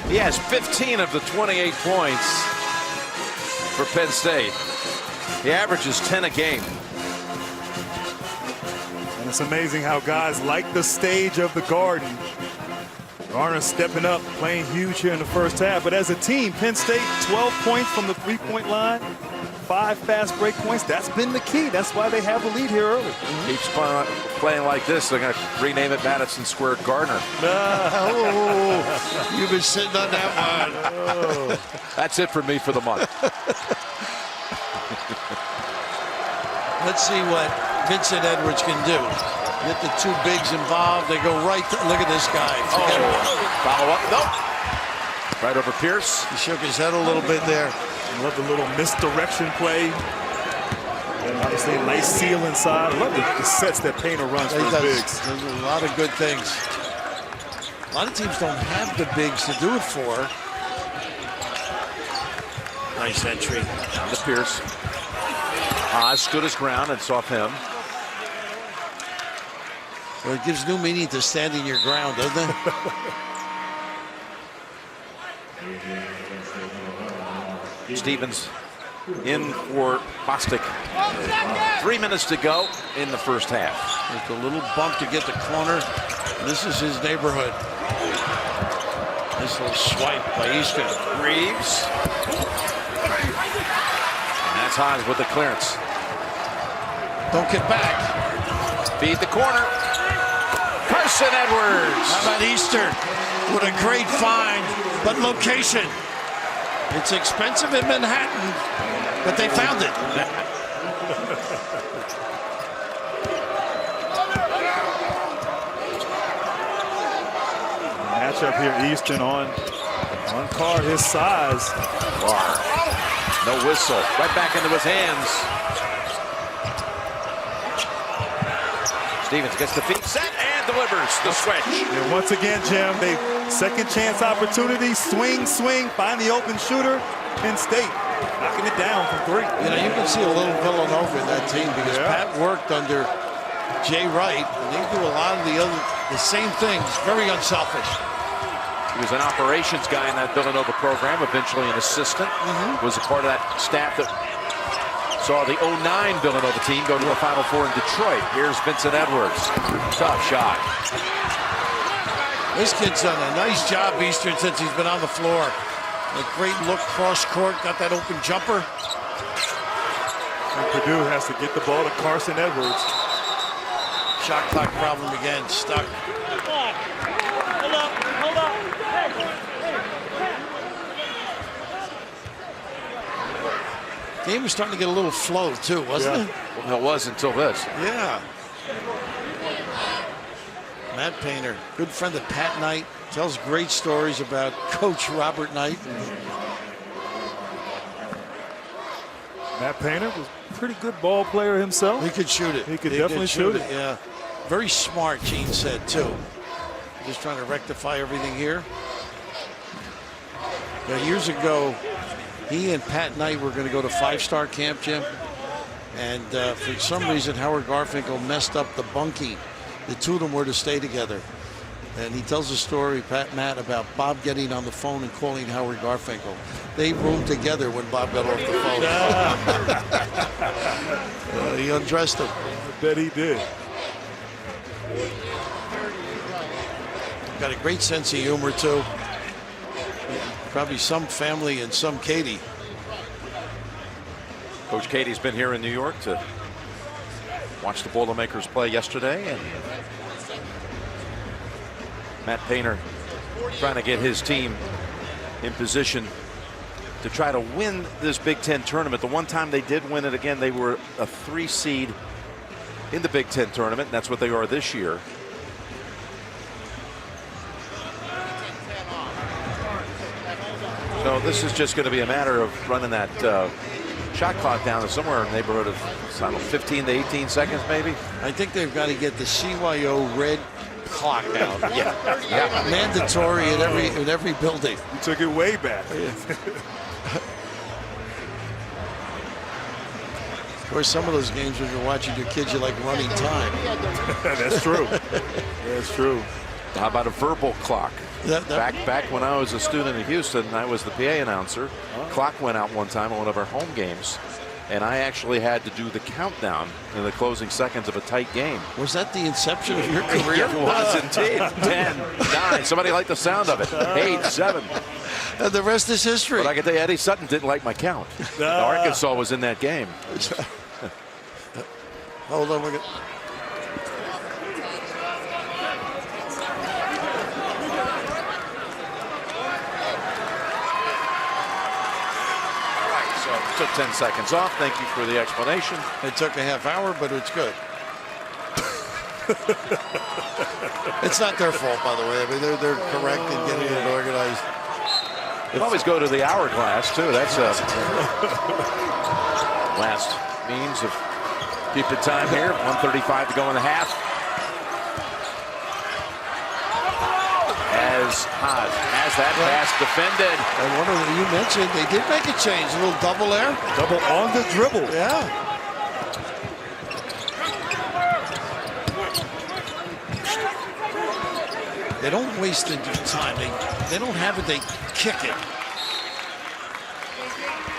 S1: He has 15 of the 28 points for Penn State. He averages 10 a game.
S7: And it's amazing how guys like the stage of the Garden. Garner stepping up, playing huge here in the first half. But as a team, Penn State, 12 points from the three-point line, 5 fast break points. That's been the key. That's why they have the lead here early.
S1: Keeps playing like this. They're going to rename it Madison Square Garden.
S3: Oh, you've been sitting on that one. Oh.
S1: That's it for me for the month.
S3: Let's see what Vincent Edwards can do. Get the two bigs involved. They go right to, look at this guy.
S1: Follow up. Nope. Right over Pierce.
S3: He shook his head a little bit there.
S7: I love the little misdirection play. And obviously a nice seal inside. I love the sets that Painter runs for his bigs.
S3: There's a lot of good things. A lot of teams don't have the bigs to do it for. Nice entry.
S1: Down to Pierce. Oz stood his ground and saw him.
S3: Well, it gives new meaning to standing your ground, doesn't it?
S1: Stevens in for Bostic. 3 minutes to go in the first half.
S3: Just a little bump to get the corner. This is his neighborhood. Nice little swipe by Easton.
S1: Reeves. And that's Hodge with the clearance.
S3: Don't get back.
S1: Feed the corner. Carson Edwards.
S3: How about Easter with a great find, but location. It's expensive in Manhattan, but they found it.
S7: Matchup here, Easton on Carr, his size.
S1: Carr. No whistle. Right back into his hands. Stevens gets the feet set and delivers the switch.
S7: And once again, Jim, they second chance opportunity, swing, find the open shooter. Penn State knocking it down from 3.
S3: You know, you can see a little Villanova in that team because Pat worked under Jay Wright, and they do a lot of the same things, very unselfish.
S1: He was an operations guy in that Villanova program, eventually an assistant. Was a part of that staff that saw the 09 Villanova team go to the Final Four in Detroit. Here's Vincent Edwards. Tough shot.
S3: This kid's done a nice job, Eastern, since he's been on the floor. A great look cross court, got that open jumper.
S7: And Purdue has to get the ball to Carson Edwards.
S3: Shot clock problem again, stuck.
S5: Hold up.
S3: Game was starting to get a little flow too, wasn't it?
S1: Well, it was until this.
S3: Yeah. Matt Painter, good friend of Pat Knight, tells great stories about Coach Robert Knight.
S7: Matt Painter was a pretty good ball player himself.
S3: He could shoot it.
S7: He could definitely shoot it.
S3: Yeah. Very smart, Gene said, too. Just trying to rectify everything here. Now, years ago, he and Pat Knight were going to go to 5-star camp, Jim. And for some reason, Howard Garfinkel messed up the bunkie. The two of them were to stay together. And he tells a story, Matt, about Bob getting on the phone and calling Howard Garfinkel. They roomed together when Bob got off the phone. He undressed him.
S7: I bet he did.
S3: Got a great sense of humor, too. Probably some family and some Katie.
S1: Coach Katie's been here in New York to watch the Boilermakers play yesterday, and Matt Painter trying to get his team in position to try to win this Big Ten tournament. The one time they did win it, again, they were a 3 seed in the Big Ten tournament, and that's what they are this year. So this is just going to be a matter of running that shot clock down to somewhere in the neighborhood of, I don't know, 15 to 18 seconds maybe.
S3: I think they've got to get the CYO red clock out.
S1: Yeah.
S3: Mandatory in every building.
S7: You took it way back.
S3: Of course, some of those games when you're watching your kids, you like running time.
S7: That's true. That's true.
S1: How about a verbal clock? Back when I was a student in Houston, I was the PA announcer. Clock went out one time on one of our home games, and I actually had to do the countdown in the closing seconds of a tight game.
S3: Was that the inception of your career?
S1: It was indeed. 10, 9. Somebody liked the sound of it. 8, 7.
S3: And the rest is history.
S1: But I can tell you, Eddie Sutton didn't like my count. Arkansas was in that game.
S3: Hold on, we're going
S1: Took 10 seconds off. Thank you for the explanation.
S3: It took a half hour, but it's good. It's not their fault, by the way. I mean, they're correct in getting it organized.
S1: They always go to the hourglass too. That's a last means of keeping time here. 1:35 to go in the half. As Haas has that pass defended.
S3: And one of you mentioned they did make a change, a little double there.
S7: Double on the dribble.
S3: Yeah. They don't waste any time. They don't have it, they kick it.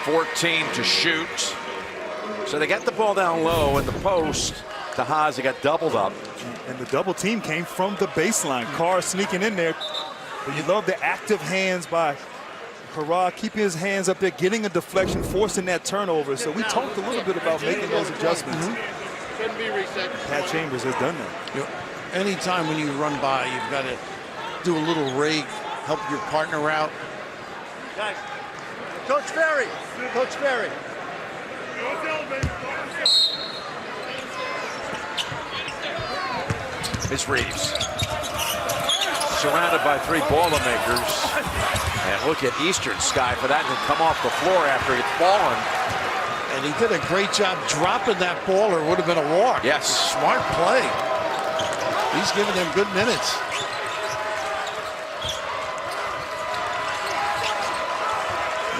S1: 14 to shoot. So they got the ball down low in the post. To Haas, he got doubled up.
S7: And the double team came from the baseline. Carr sneaking in there. But you love the active hands by Hurrah, keeping his hands up there, getting a deflection, forcing that turnover. So we talked a little bit about making those adjustments.
S6: Shouldn't be reset.
S7: Pat Chambers has done that.
S3: You know, anytime when you run by, you've got to do a little rake, help your partner out.
S5: Guys, Coach Ferry. Coach Ferry.
S1: It's Reeves. Surrounded by 3 Boilermakers. And look at Eastern Sky for that to come off the floor after he'd fallen.
S3: And he did a great job dropping that ball, or it would have been a walk.
S1: Yes.
S3: Smart play. He's giving them good minutes.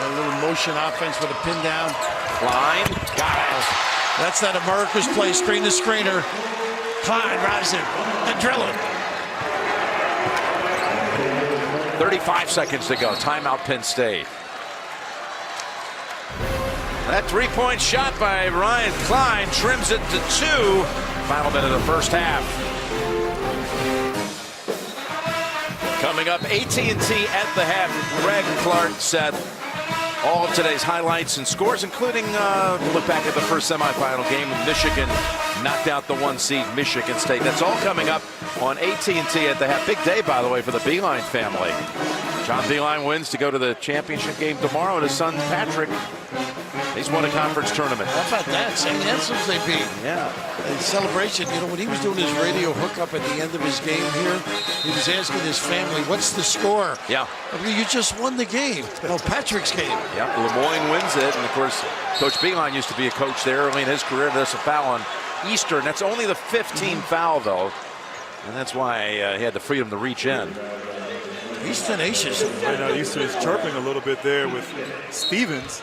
S3: A little motion offense with a pin down.
S1: Line. Got it.
S3: That's that America's play, screen to screener. Klein rising and drilling.
S1: 35 seconds to go. Timeout, Penn State. That 3-point shot by Ryan Klein trims it to 2. Final minute of the first half. Coming up, AT&T at the half. Greg Clark said all of today's highlights and scores, including look back at the first semifinal game when Michigan knocked out the 1 seed Michigan State. That's all coming up on AT&T at the half. Big day, by the way, for the Beeline family. John Beeline wins to go to the championship game tomorrow, and his son Patrick, he's won a conference tournament.
S3: How about that? St. Anselm's they beat.
S1: Yeah.
S3: In celebration, you know, when he was doing his radio hookup at the end of his game here, he was asking his family, what's the score?
S1: Yeah.
S3: I mean, you just won the game. No, Patrick's game.
S1: Yeah, Lemoyne wins it, and of course, Coach Beeline used to be a coach there early in his career. There's a foul on Eastern. That's only the 15th foul, though, and that's why he had the freedom to reach in.
S3: He's tenacious.
S7: I know Eastern is chirping a little bit there with Stevens.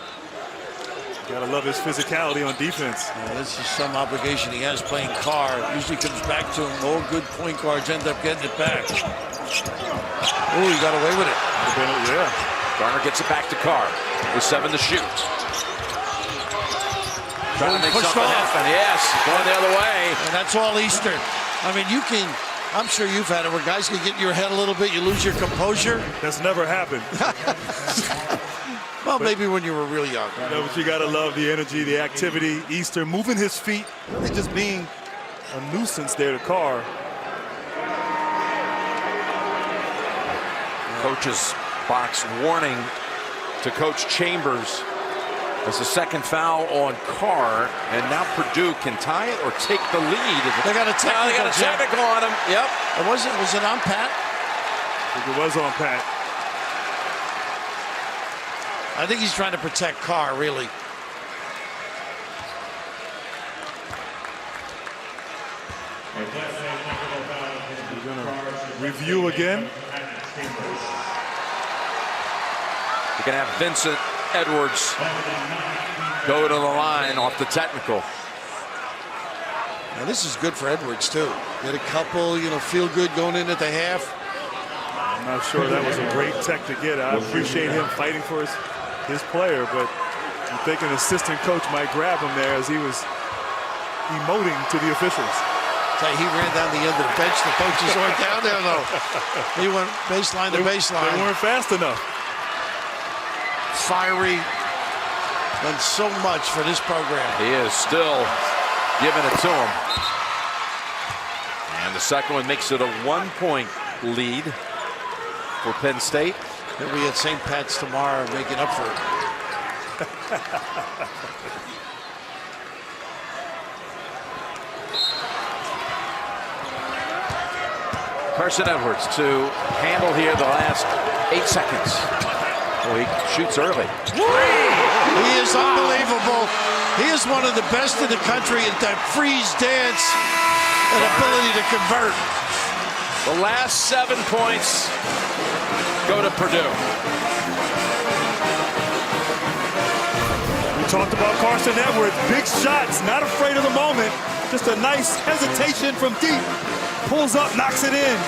S7: Gotta love his physicality on defense.
S3: Yeah, this is some obligation he has playing Carr. Usually comes back to him. All good point guards end up getting it back. Oh, he got away with it.
S7: Yeah.
S1: Garner gets it back to Carr with 7 to shoot. Trying to make something happen. Yes, going the other way.
S3: And that's all Eastern. I mean, you can, I'm sure you've had it where guys can get in your head a little bit, you lose your composure.
S7: That's never happened.
S3: Well, maybe when you were real young.
S7: You know, but you gotta love the energy, the activity. Eastern moving his feet, really just being a nuisance there to Carr.
S1: Coach's box warning to Coach Chambers. That's the second foul on Carr, and now Purdue can tie it or take the lead.
S3: They got a technical,
S1: they got a technical on him. Yep.
S3: Was it on Pat?
S7: I think it was on Pat.
S3: I think he's trying to protect Carr, really.
S7: We're going to review again.
S1: You can have Vincent Edwards go to the line off the technical.
S3: Now this is good for Edwards too. Get a couple, feel good going in at the half.
S7: I'm not sure that was a great tech to get. I appreciate him fighting for his player, but I think an assistant coach might grab him there as he was emoting to the officials.
S3: He ran down the end of the bench. The coaches weren't down there though. He went baseline to baseline.
S7: They weren't fast enough.
S3: Fiery, done so much for this program.
S1: He is still giving it to him. And the second one makes it a 1-point lead for Penn State.
S3: He'll be at St. Pat's tomorrow making up for it.
S1: Carson Edwards to handle here the last 8 seconds. Oh, he shoots early.
S3: He is unbelievable. He is one of the best in the country at that freeze dance and ability to convert.
S1: The last 7 points go to Purdue.
S7: We talked about Carson Edwards. Big shots, not afraid of the moment. Just a nice hesitation from deep. Pulls up, knocks it in.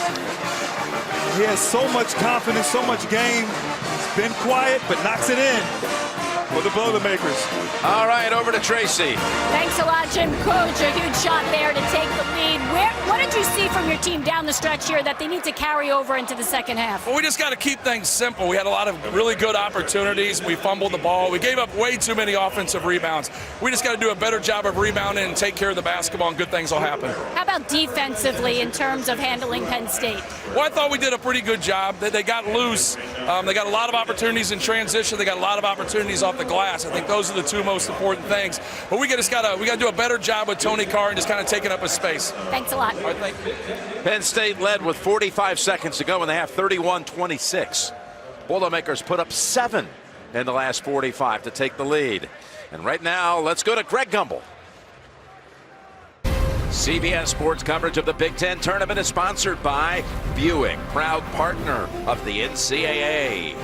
S7: He has so much confidence, so much game. He's been quiet, but knocks it in for the Boilermakers.
S1: All right, over to Tracy.
S4: Thanks a lot, Jim. Coach, a huge shot there to take the lead. What did you see from your team down the stretch here that they need to carry over into the second half?
S8: Well, we just got to keep things simple. We had a lot of really good opportunities. We fumbled the ball. We gave up way too many offensive rebounds. We just got to do a better job of rebounding and take care of the basketball, and good things will happen.
S4: How about defensively in terms of handling Penn State?
S8: Well, I thought we did a pretty good job. They got loose. They got a lot of opportunities in transition. They got a lot of opportunities off the glass. I think those are the two most important things. But we got to do a better job with Tony Carr and just kind of taking up his space.
S4: Thanks a lot.
S8: All right, thank you.
S1: Penn State led with 45 seconds to go in the half, 31-26. Boilermakers put up 7 in the last 45 to take the lead. And right now, let's go to Greg Gumbel. CBS Sports coverage of the Big Ten tournament is sponsored by Buick, proud partner of the NCAA.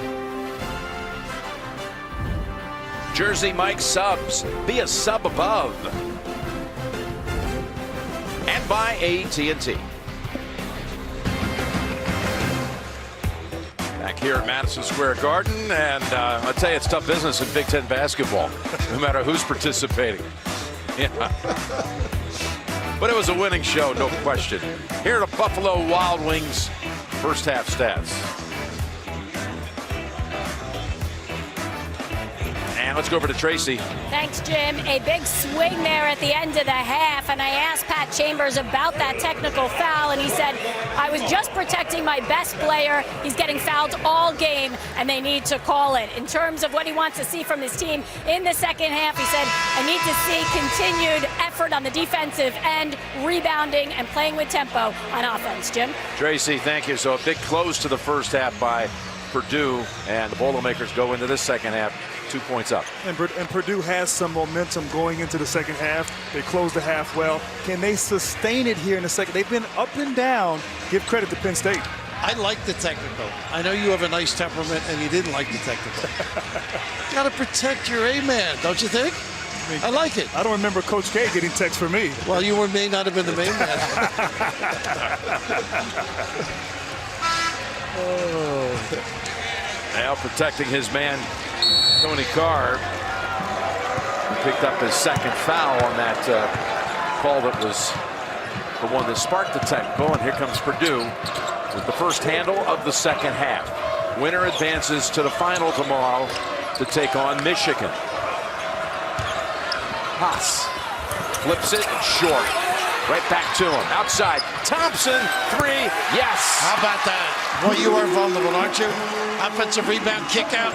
S1: Jersey Mike subs, be a sub above. And by AT&T. Back here at Madison Square Garden, and I'll tell you, it's tough business in Big Ten basketball, no matter who's participating. Yeah. But it was a winning show, no question. Here are the Buffalo Wild Wings first half stats. And let's go over to Tracy.
S4: Thanks, Jim. A big swing there at the end of the half, and I asked Pat Chambers about that technical foul, and he said, I was just protecting my best player. He's getting fouled all game, and they need to call it. In terms of what he wants to see from his team in the second half, he said, I need to see continued effort on the defensive end, rebounding, and playing with tempo on offense. Jim?
S1: Tracy, thank you. So a big close to the first half by Purdue, and the Boilermakers go into this second half 2 points up.
S7: And Purdue has some momentum going into the second half. They closed the half well. Can they sustain it here in the second? They've been up and down. Give credit to Penn State.
S3: I like the technical. I know you have a nice temperament and you didn't like the technical. You got to protect your A-man, don't you think? I like it.
S7: I don't remember Coach K getting texts for me.
S3: Well, you may not have been the main man.
S1: Now protecting his man, Tony Carr. He picked up his second foul on that call that was the one that sparked the technical. And here comes Purdue with the first handle of the second half. Winner advances to the final tomorrow to take on Michigan. Haas flips it short. Right back to him. Outside. Thompson, 3. Yes.
S3: How about that? Boy, you are vulnerable, aren't you? Offensive rebound, kick out.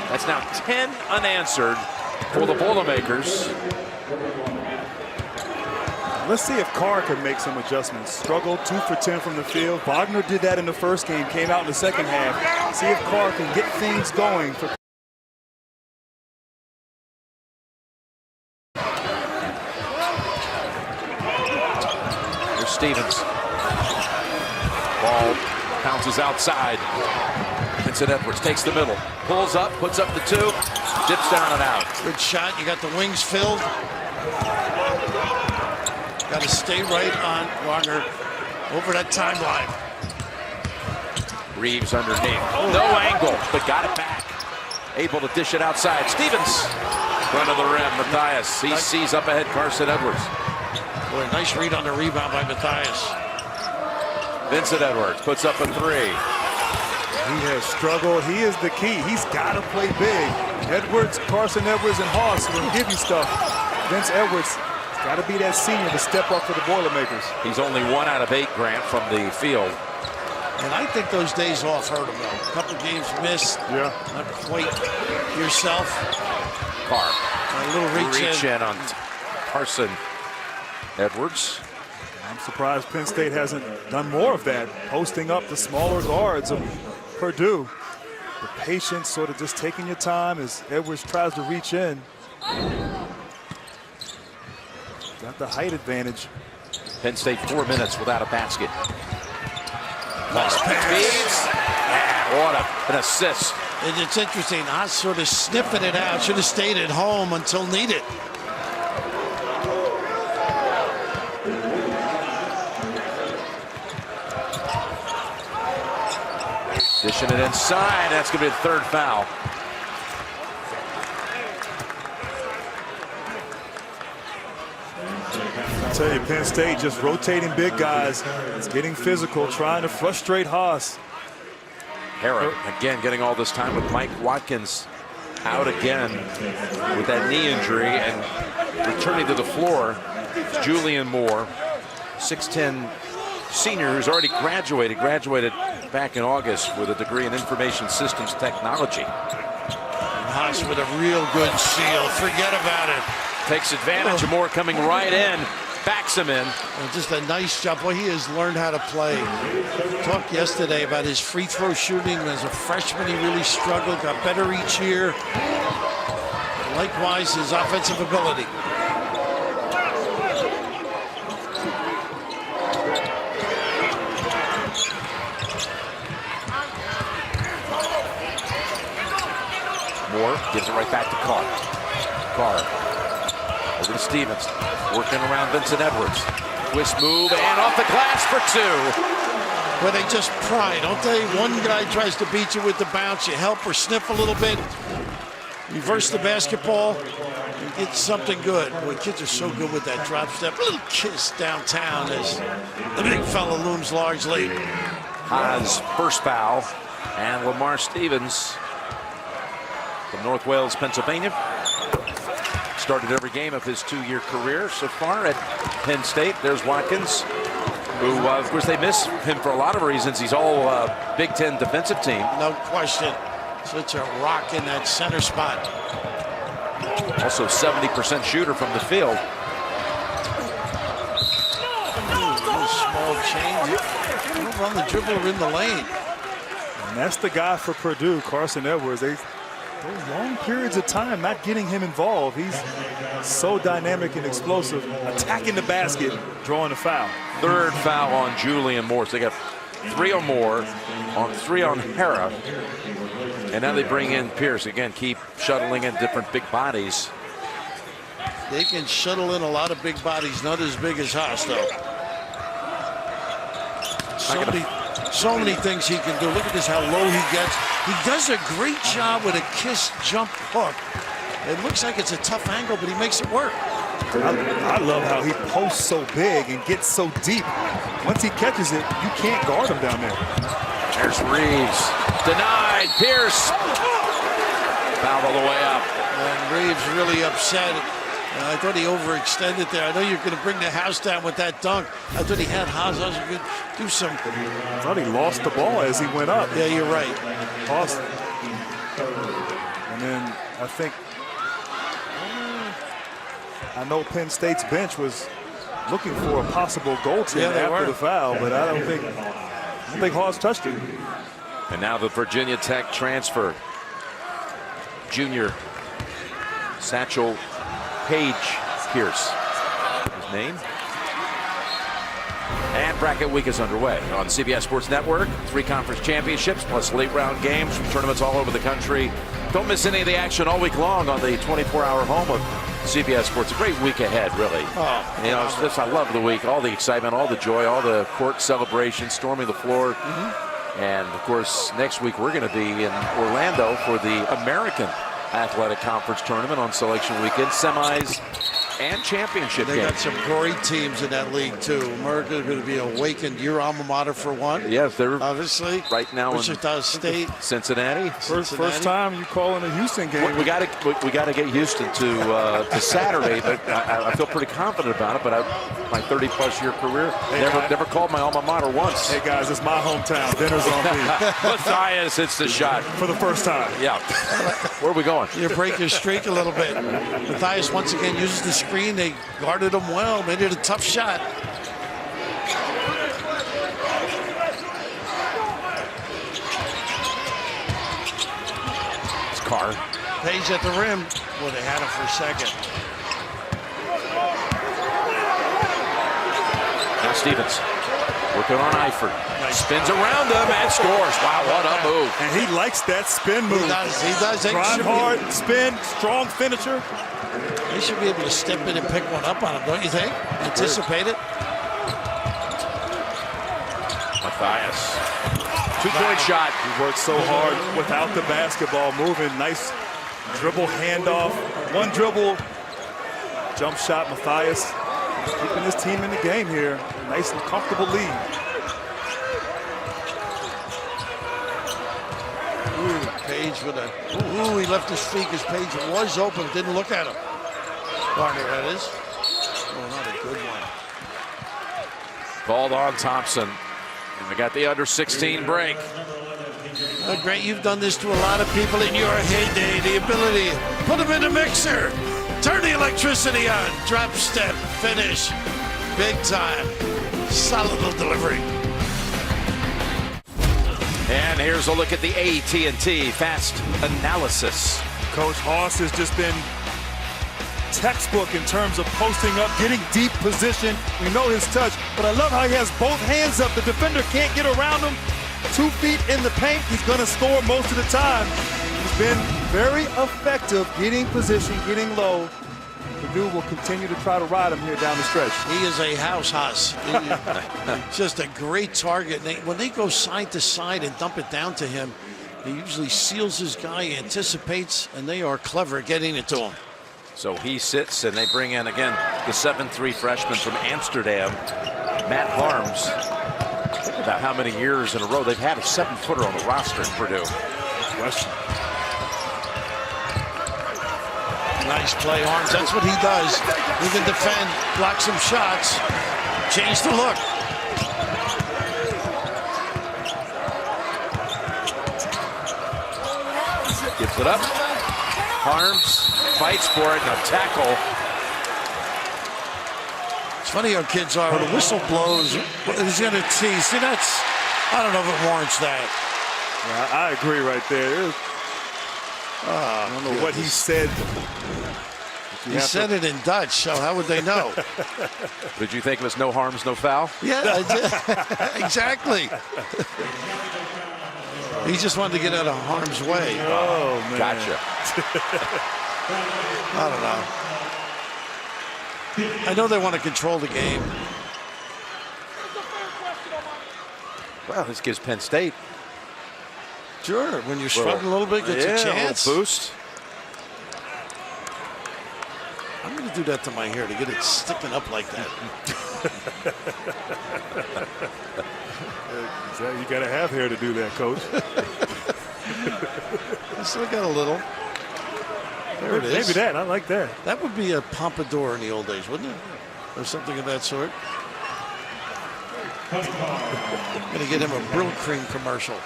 S1: That's now 10 unanswered for the Boilermakers.
S7: Let's see if Carr can make some adjustments. Struggled 2 for 10 from the field. Wagner did that in the first game, came out in the second half. See if Carr can get things going for
S1: Stevens. Ball bounces outside. Vincent Edwards takes the middle, pulls up, puts up the 2, dips down and out.
S3: Good shot. You got the wings filled. Got to stay right on Wagner over that timeline.
S1: Reeves underneath. No angle, but got it back. Able to dish it outside. Stevens. Front of the rim. Matthias. He sees up ahead Carson Edwards.
S3: Boy, nice read on the rebound by Matthias.
S1: Vincent Edwards puts up a 3.
S7: He has struggled. He is the key. He's got to play big. Edwards, Carson Edwards, and Haas will give you stuff. Vince Edwards has got to be that senior to step up for the Boilermakers.
S1: He's only 1 out of 8, Grant, from the field.
S3: And I think those days off hurt him, though. A couple games missed.
S7: Yeah.
S3: Not quite yourself.
S1: Carr.
S3: A little reach in
S1: on Carson Edwards.
S7: I'm surprised Penn State hasn't done more of that, posting up the smaller guards of Purdue. The patience, sort of just taking your time as Edwards tries to reach in. Got the height advantage.
S1: Penn State 4 minutes without a basket.
S3: Nice pass.
S1: What an assist.
S3: And it's interesting, Haas sort of sniffing it out. Should have stayed at home until needed.
S1: Dishing it inside. That's going to be the 3rd foul.
S7: I tell you, Penn State just rotating big guys. It's getting physical, trying to frustrate Haas.
S1: Harrod again getting all this time with Mike Watkins out again with that knee injury, and returning to the floor is Julian Moore, 6'10" senior who's already graduated back in August with a degree in information systems technology.
S3: Haas with a real good seal. Forget about it.
S1: Takes advantage of Moore coming right in, backs him in.
S3: And just a nice jump. Well, he has learned how to play. Talked yesterday about his free throw shooting. As a freshman, he really struggled, got better each year. Likewise, his offensive ability.
S1: Moore gives it right back to Carr. Carr over to Stevens, working around Vincent Edwards. Twist move and off the glass for 2.
S3: Where they just pry, don't they? One guy tries to beat you with the bounce, you help or sniff a little bit, reverse the basketball, and get something good. Boy, kids are so good with that drop step. Little kiss downtown as the big fella looms large late.
S1: Haas first foul, and Lamar Stevens from North Wales, Pennsylvania. Started every game of his 2-year career so far at Penn State. There's Watkins, who, of course, they miss him for a lot of reasons. He's all Big Ten defensive team.
S3: No question. Such a rock in that center spot.
S1: Also 70% shooter from the field.
S3: Small change. Over on the dribble or in the lane.
S7: And that's the guy for Purdue, Carson Edwards. Those long periods of time not getting him involved. He's so dynamic and explosive, attacking the basket, drawing a foul.
S1: 3rd foul on Julian Moore. So they got 3 on Moore, on 3 on Hara. And now they bring in Pierce. Again, keep shuttling in different big bodies.
S3: They can shuttle in a lot of big bodies, not as big as Haas, though. So many things he can do. Look at this, how low he gets. He does a great job with a kiss jump hook. It looks like it's a tough angle, but he makes it work.
S7: I love how he posts so big and gets so deep. Once he catches it, you can't guard him down there.
S1: There's Reeves. Denied. Pierce. Fouled all the way up.
S3: And Reeves really upset. I thought he overextended there. I know you're going to bring the house down with that dunk. I thought he had Haas going to do something.
S7: I thought he lost the ball as he went up.
S3: Yeah, you're right.
S7: Lost. And then I think, I know Penn State's bench was looking for a possible goaltend after the foul, but I don't think Hawes touched it.
S1: And now the Virginia Tech transfer, junior Satchel Paige Pierce, his name. And bracket week is underway on CBS Sports Network. 3 conference championships plus late round games from tournaments all over the country. Don't miss any of the action all week long on the 24-hour home of CBS Sports. A great week ahead, really.
S3: Oh,
S1: you know, it's just, I love the week. All the excitement, all the joy, all the court celebrations, storming the floor. And, of course, next week we're going to be in Orlando for the American Athletic Conference Tournament on Selection Weekend. Semis and championship
S3: They
S1: games.
S3: got some great teams in that league, too. America's going to be awakened. Your alma mater, for one.
S1: Yes, they're
S3: obviously
S1: right now
S3: Wichita State.
S1: Cincinnati.
S7: First time you calling a Houston game.
S1: We got to get Houston to Saturday, but I feel pretty confident about it. But my 30-plus year career, never called my alma mater once.
S7: Hey guys, it's my hometown. Dinner's on me.
S1: Matthias hits the shot
S7: for the first time.
S1: Yeah. Where are we going?
S3: You break your streak a little bit. Matthias once again uses the screen. They guarded him well, made it a tough shot.
S1: It's Carr.
S3: Page at the rim. Well, they had him for a second.
S1: Now Stevens working on Eifert. Spins around him and scores. Wow, what a move.
S7: And he likes that spin move.
S3: He does.
S7: Drive hard, spin, strong finisher.
S3: They should be able to step in and pick one up on him, don't you think? Anticipate it.
S1: Matthias. 2-point shot.
S7: He worked so hard without the basketball moving. Nice dribble handoff. One dribble. Jump shot, Matthias. Keeping his team in the game here. Nice and comfortable lead.
S3: Page with a, he left his feet because Page was open, didn't look at him. Garner, that is. Oh, not a good one.
S1: Balled on Thompson. And we got the under 16 break.
S3: Grant, you've done this to a lot of people in your heyday. The ability, put them in a mixer, turn the electricity on, drop step, finish, big time, solid little delivery.
S1: And here's a look at the AT&T Fast Analysis.
S7: Coach Hawes has just been textbook in terms of posting up, getting deep position. We know his touch, but I love how he has both hands up. The defender can't get around him. 2 feet in the paint. He's going to score most of the time. He's been very effective getting position, getting low. Purdue will continue to try to ride him here down the stretch.
S3: He is a house. Just a great target. When they go side to side and dump it down to him, he usually seals his guy, anticipates, and they are clever at getting it to him.
S1: So he sits, and they bring in, again, the 7'3" freshman from Amsterdam, Matt Harms. Think about how many years in a row they've had a 7-footer on the roster in Purdue.
S7: Question.
S3: Nice play, Harms. That's what he does. He can defend, block some shots, change the look.
S1: Gives it up. Harms fights for it, and a tackle.
S3: It's funny how kids are. When the whistle blows, he's going to tease. See, that's, I don't know if it warrants that.
S7: Yeah, I agree right there. I don't know what he said.
S3: He said it in Dutch, so how would they know?
S1: Did you think it was no harms, no foul?
S3: Yeah, I did. Exactly. He just wanted to get out of harm's way.
S7: Oh, man.
S1: Gotcha.
S3: I don't know. I know they want to control the game.
S1: Well, this gives Penn State.
S3: Sure, when you're struggling a little bit, gets a chance.
S1: A boost.
S3: I'm going to do that to my hair to get it sticking up like that.
S7: You got to have hair to do that, Coach.
S3: I still got a little. There it is.
S7: Maybe that. I like that.
S3: That would be a pompadour in the old days, wouldn't it? Or something of that sort. I'm going to get him a Brill Cream commercial.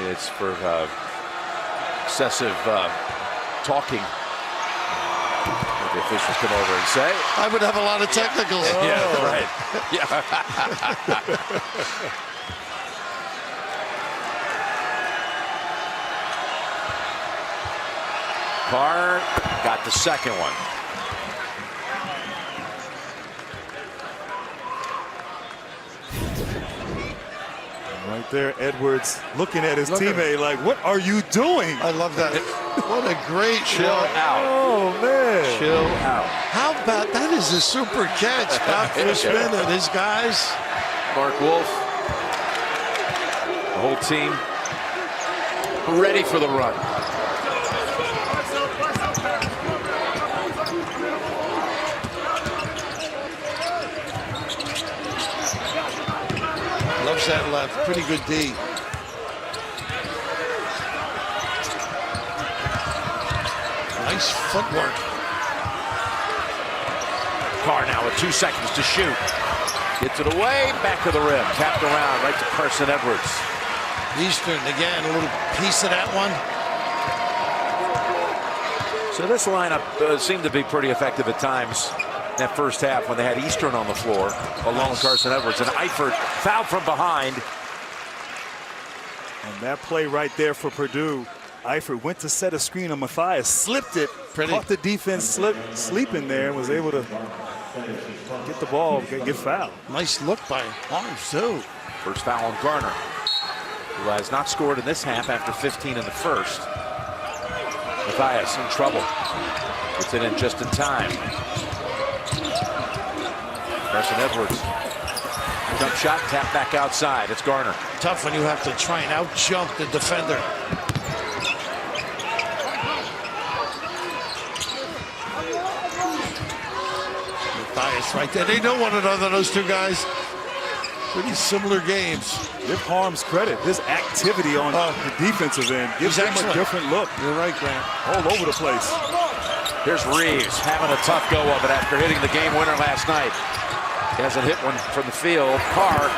S1: It's for excessive talking. The officials come over and say,
S3: I would have a lot of technicals.
S1: yeah, right. Yeah. Carr got the second one.
S7: Right there, Edwards looking at his teammate like, what are you doing?
S3: I love that. What a great
S1: Chill out.
S7: Oh, man.
S1: Chill out.
S3: How about that is a super catch. Bob Fishman and his guys.
S1: Mark Wolf. The whole team ready for the run.
S3: Loves that left. Pretty good D. Nice footwork.
S1: Carr now with 2 seconds to shoot. Gets it away, back to the rim. Tapped around right to Carson Edwards.
S3: Eastern again, a little piece of that one.
S1: So this lineup seemed to be pretty effective at times in that first half when they had Eastern on the floor along with Carson Edwards. And Eifert fouled from behind.
S7: And that play right there for Purdue. Eifert went to set a screen on Matthias, slipped it, caught the defense sleeping there, and was able to get the ball, get fouled.
S3: Nice look by Holmes, too.
S1: First foul on Garner, who has not scored in this half after 15 in the first. Matthias in trouble. Gets it in just in time. Carson Edwards. Jump shot, tap back outside. It's Garner.
S3: Tough when you have to try and out-jump the defender. Matthias right there. They know one another, those two guys. Pretty similar games.
S7: Give Harms credit. His activity on the defensive end gives him a different look.
S3: You're right, Grant.
S7: All over the place.
S1: Here's Reeves having a tough go of it after hitting the game winner last night. He hasn't hit one from the field. Carr.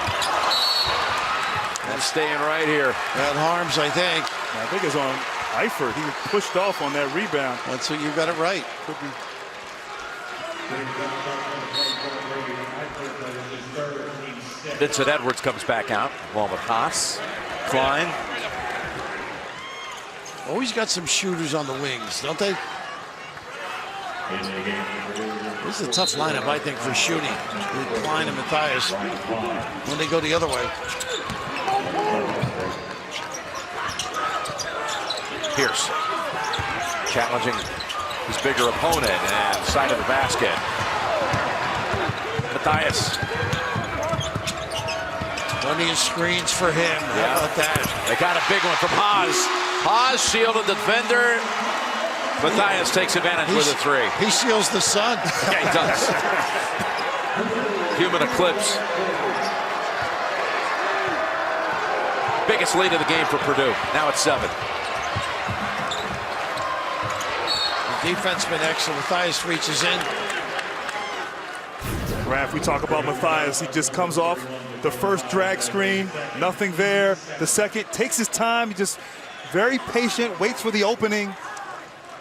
S1: That's staying right here.
S3: That Harms, I think.
S7: I think it's on Eifert. He pushed off on that rebound.
S3: That's what you got it right.
S7: Could be.
S1: Vincent Edwards comes back out along with Haas, Klein.
S3: Always got some shooters on the wings, don't they? This is a tough lineup, I think, for shooting. With Klein and Matthias when they go the other way.
S1: Pierce challenging his bigger opponent and side of the basket. Matthias.
S3: Plenty of screens for him. How about that?
S1: They got a big one from Haas. Haas shielded the defender. Matthias takes advantage with a three.
S3: He seals the sun.
S1: Yeah, he does. Human eclipse. Biggest lead of the game for Purdue. Now it's 7.
S3: The defense been excellent. Matthias reaches in.
S7: Graf, we talk about Matthias. He just comes off the first drag screen. Nothing there. The second takes his time. He just very patient, waits for the opening.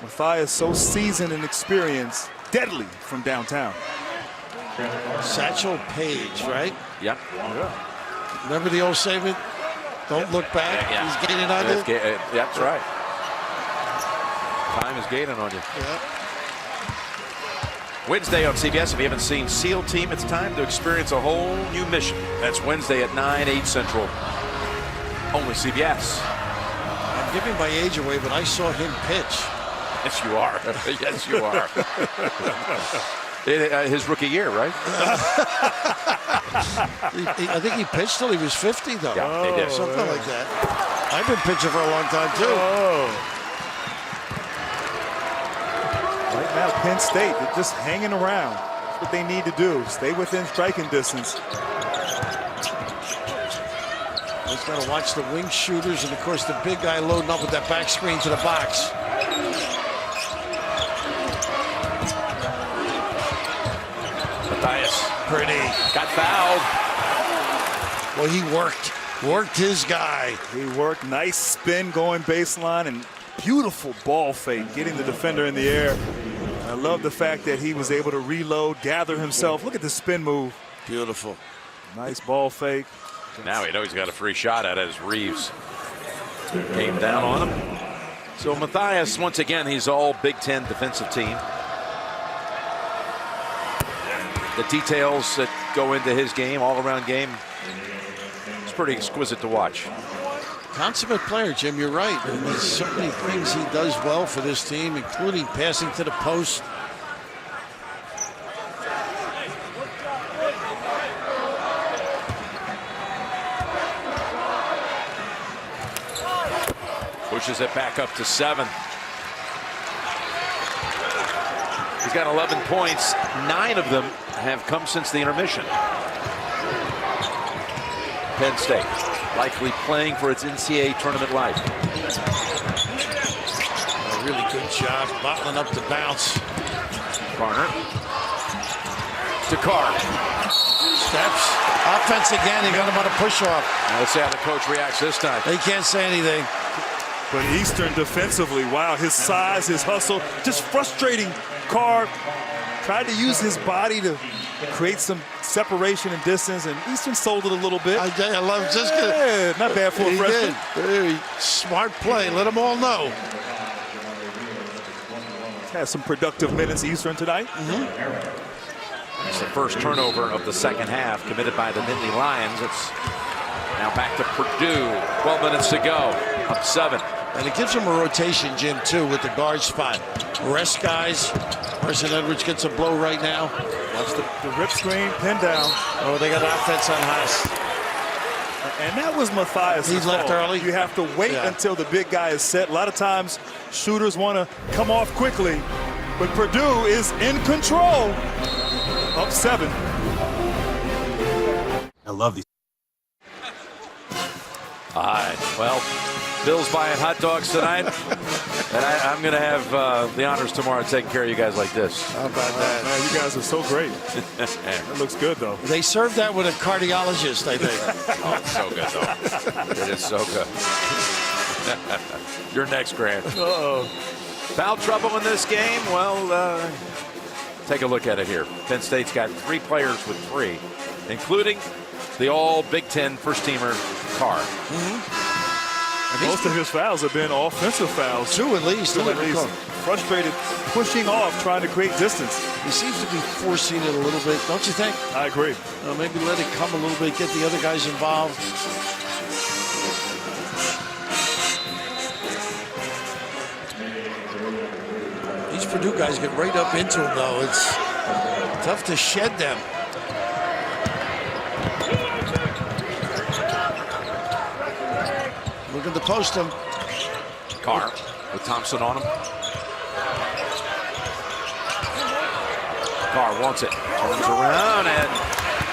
S7: Matthias so seasoned and experienced, deadly from downtown.
S3: Satchel Paige, right?
S1: Yep.
S7: Yeah.
S3: Remember the old statement? Don't look back.
S1: Yeah.
S3: He's gaining on you.
S1: That's right. Time is gaining on you.
S3: Yeah.
S1: Wednesday on CBS. If you haven't seen SEAL Team, it's time to experience a whole new mission. That's Wednesday at 9, 8 Central. Only CBS.
S3: I'm giving my age away, but I saw him pitch.
S1: Yes, you are. Yes, you are. His rookie year, right?
S3: I think he pitched till he was 50, though.
S1: Yeah, he did.
S3: Something like that. I've been pitching for a long time, too.
S7: Right now, Penn State, they're just hanging around. That's what they need to do. Stay within striking distance.
S3: Just got to watch the wing shooters and, of course, the big guy loading up with that back screen to the box.
S1: Matthias.
S3: Pretty.
S1: Got fouled.
S3: Well, he worked his guy.
S7: He worked. Nice spin going baseline and Beautiful ball fake, getting the defender in the air. I love the fact that he was able to reload, gather himself. Look at the spin move.
S3: Beautiful.
S7: Nice ball fake.
S1: Now he knows he's got a free shot at it as Reeves came down on him. So Matthias, once again, he's all Big Ten defensive team. The details that go into his game, all-around game, it's pretty exquisite to watch.
S3: Consummate player, Jim, you're right. And there's so many things he does well for this team, including passing to the post.
S1: Pushes it back up to 7. He's got 11 points. 9 of them have come since the intermission. Penn State likely playing for its NCAA tournament life.
S3: A really good job bottling up the bounce.
S1: Garner to Carr.
S3: Steps. Offense again. He got him on a push-off.
S1: Now let's see how the coach reacts this time.
S3: He can't say anything.
S7: But Eastern defensively, wow, his size, his hustle, just frustrating. Carr tried to use his body to create some separation and distance, and Eastern sold it a little bit.
S3: I love just
S7: yeah, not bad for a freshman.
S3: Very smart play. Let them all know.
S7: Has some productive minutes Eastern tonight.
S1: It's the first turnover of the second half committed by the Nittany Lions. It's now back to Purdue. 12 minutes to go. Up 7.
S3: And it gives them a rotation, Jim, too, with the guard spot. Rest guys. Carson Edwards gets a blow right now.
S7: Watch the rip screen, pin down.
S3: Oh, they got offense on Haas.
S7: And that was Matthias.
S3: He left early.
S7: You have to wait until the big guy is set. A lot of times, shooters want to come off quickly. But Purdue is in control. Up 7.
S2: I love these.
S1: All right. Well, Bill's buying hot dogs tonight. And I'm going to have the honors tomorrow taking care of you guys like this.
S3: How about that?
S7: Man, you guys are so great. That looks good, though.
S3: They serve that with a cardiologist, I think.
S1: Oh, it's so good, though. It is so good. Your next, Grant.
S7: Uh-oh.
S1: Foul trouble in this game? Well, take a look at it here. Penn State's got 3 players with 3, including the all Big Ten first-teamer Carr.
S7: Most of his fouls have been offensive fouls.
S3: 2 at least.
S7: 2 at least. Frustrated, pushing off, trying to create distance.
S3: He seems to be forcing it a little bit, don't you think?
S7: I agree.
S3: Maybe let it come a little bit, get the other guys involved. These Purdue guys get right up into him, though. It's tough to shed them. Looking to post him.
S1: Carr with Thompson on him. Carr wants it. Turns around, and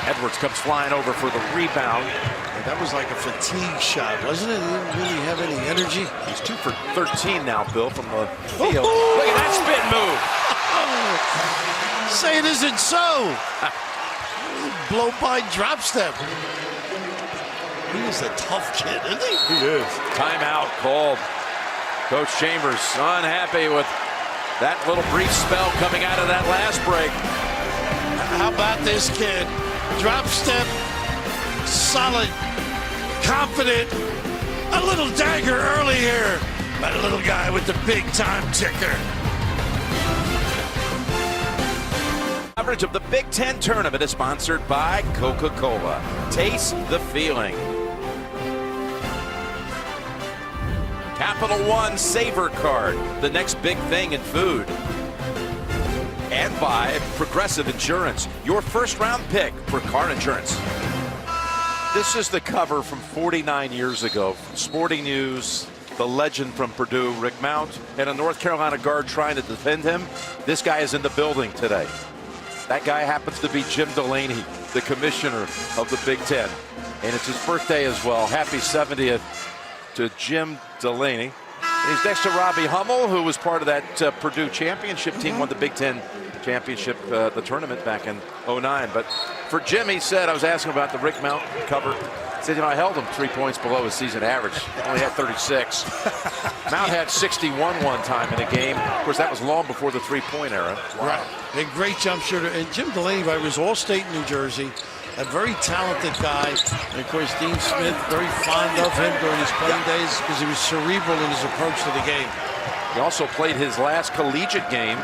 S1: Edwards comes flying over for the rebound.
S3: And that was like a fatigue shot, wasn't it? He didn't really have any energy.
S1: He's 2 for 13 now, Bill, from the field. Look at that spin move.
S3: Say it isn't so. Blow by drop step. He is a tough kid, isn't he?
S7: He is.
S1: Timeout called. Coach Chambers unhappy with that little brief spell coming out of that last break.
S3: How about this kid? Drop step, solid, confident, a little dagger early here. That little guy with the big time ticker.
S1: Coverage of the Big Ten tournament is sponsored by Coca-Cola. Taste the feeling. Capital One Savor Card, the next big thing in food. And by Progressive Insurance, your first round pick for car insurance. This is the cover from 49 years ago from Sporting News. The legend from Purdue, Rick Mount, and a North Carolina guard trying to defend him. This guy is in the building today. That guy happens to be Jim Delaney, the commissioner of the Big Ten. And it's his birthday as well. Happy 70th to Jim Delaney. And he's next to Robbie Hummel, who was part of that Purdue championship team, won the Big Ten championship, the tournament back in '09. But for Jim, he said, I was asking about the Rick Mount cover. Said, I held him 3 points below his season average. Only had 36. Mount had 61 one time in a game. Of course, that was long before the three-point era.
S3: Wow. Right. A great jump shooter. And Jim Delaney, by was All-State New Jersey. A very talented guy. And, of course, Dean Smith, very fond of him during his playing days because he was cerebral in his approach to the game.
S1: He also played his last collegiate game.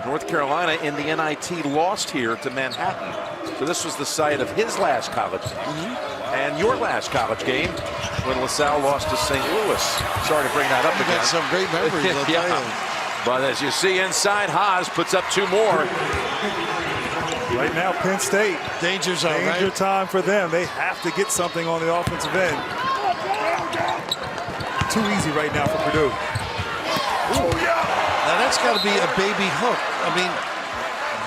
S1: North Carolina in the NIT lost here to Manhattan. So this was the site of his last college game. And your last college game when LaSalle lost to St. Louis. Sorry to bring that up again.
S3: Got some great memories, I'll tell you.
S1: But as you see inside, Haas puts up 2 more.
S7: Right now, Penn State.
S3: Danger zone,
S7: Danger time for them. They have to get something on the offensive end. Too easy right now for Purdue.
S3: Ooh. Now that's got to be a baby hook. I mean,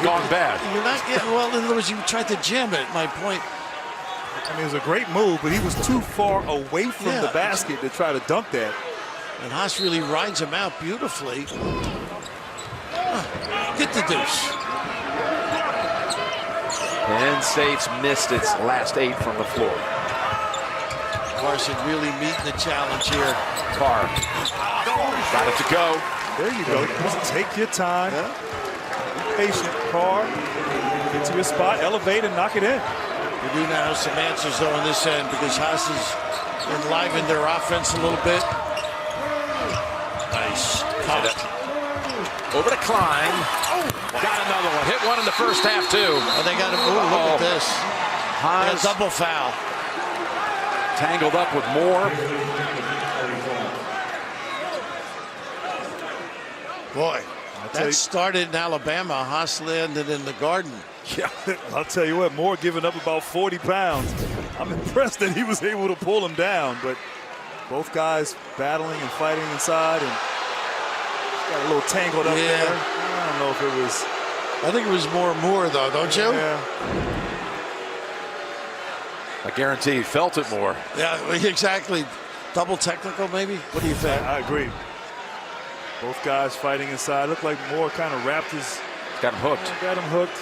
S1: gone bad.
S3: You're not getting, well, in other words, you tried to jam it, my point.
S7: I mean, it was a great move, but he was too far away from the basket to try to dunk that.
S3: And Haas really rides him out beautifully. Get the deuce.
S1: Penn State's missed its last 8 from the floor.
S3: Carson really meeting the challenge here.
S1: Carr got it to go.
S7: There you go. Just take your time. Be patient, Carr. Get to your spot, elevate, and knock it in.
S3: We do now have some answers, though, on this end because Haas has enlivened their offense a little bit. Nice.
S1: Over to Klein. Got another one. Hit one in the first half, too.
S3: Oh, they got him. Ooh, look at this.
S1: Haas
S3: a double foul.
S1: Tangled up with Moore.
S3: Boy, that started in Alabama. Haas landed in the Garden.
S7: Yeah, I'll tell you what, Moore giving up about 40 pounds. I'm impressed that he was able to pull him down, but both guys battling and fighting inside and got a little tangled up there. I don't know if it was.
S3: I think it was more Moore, though, don't you?
S7: Yeah.
S1: I guarantee he felt it more.
S3: Yeah, exactly. Double technical, maybe? What do you think?
S7: I agree. Both guys fighting inside. Looked like Moore kind of wrapped his.
S1: Got him hooked.
S7: Got him hooked.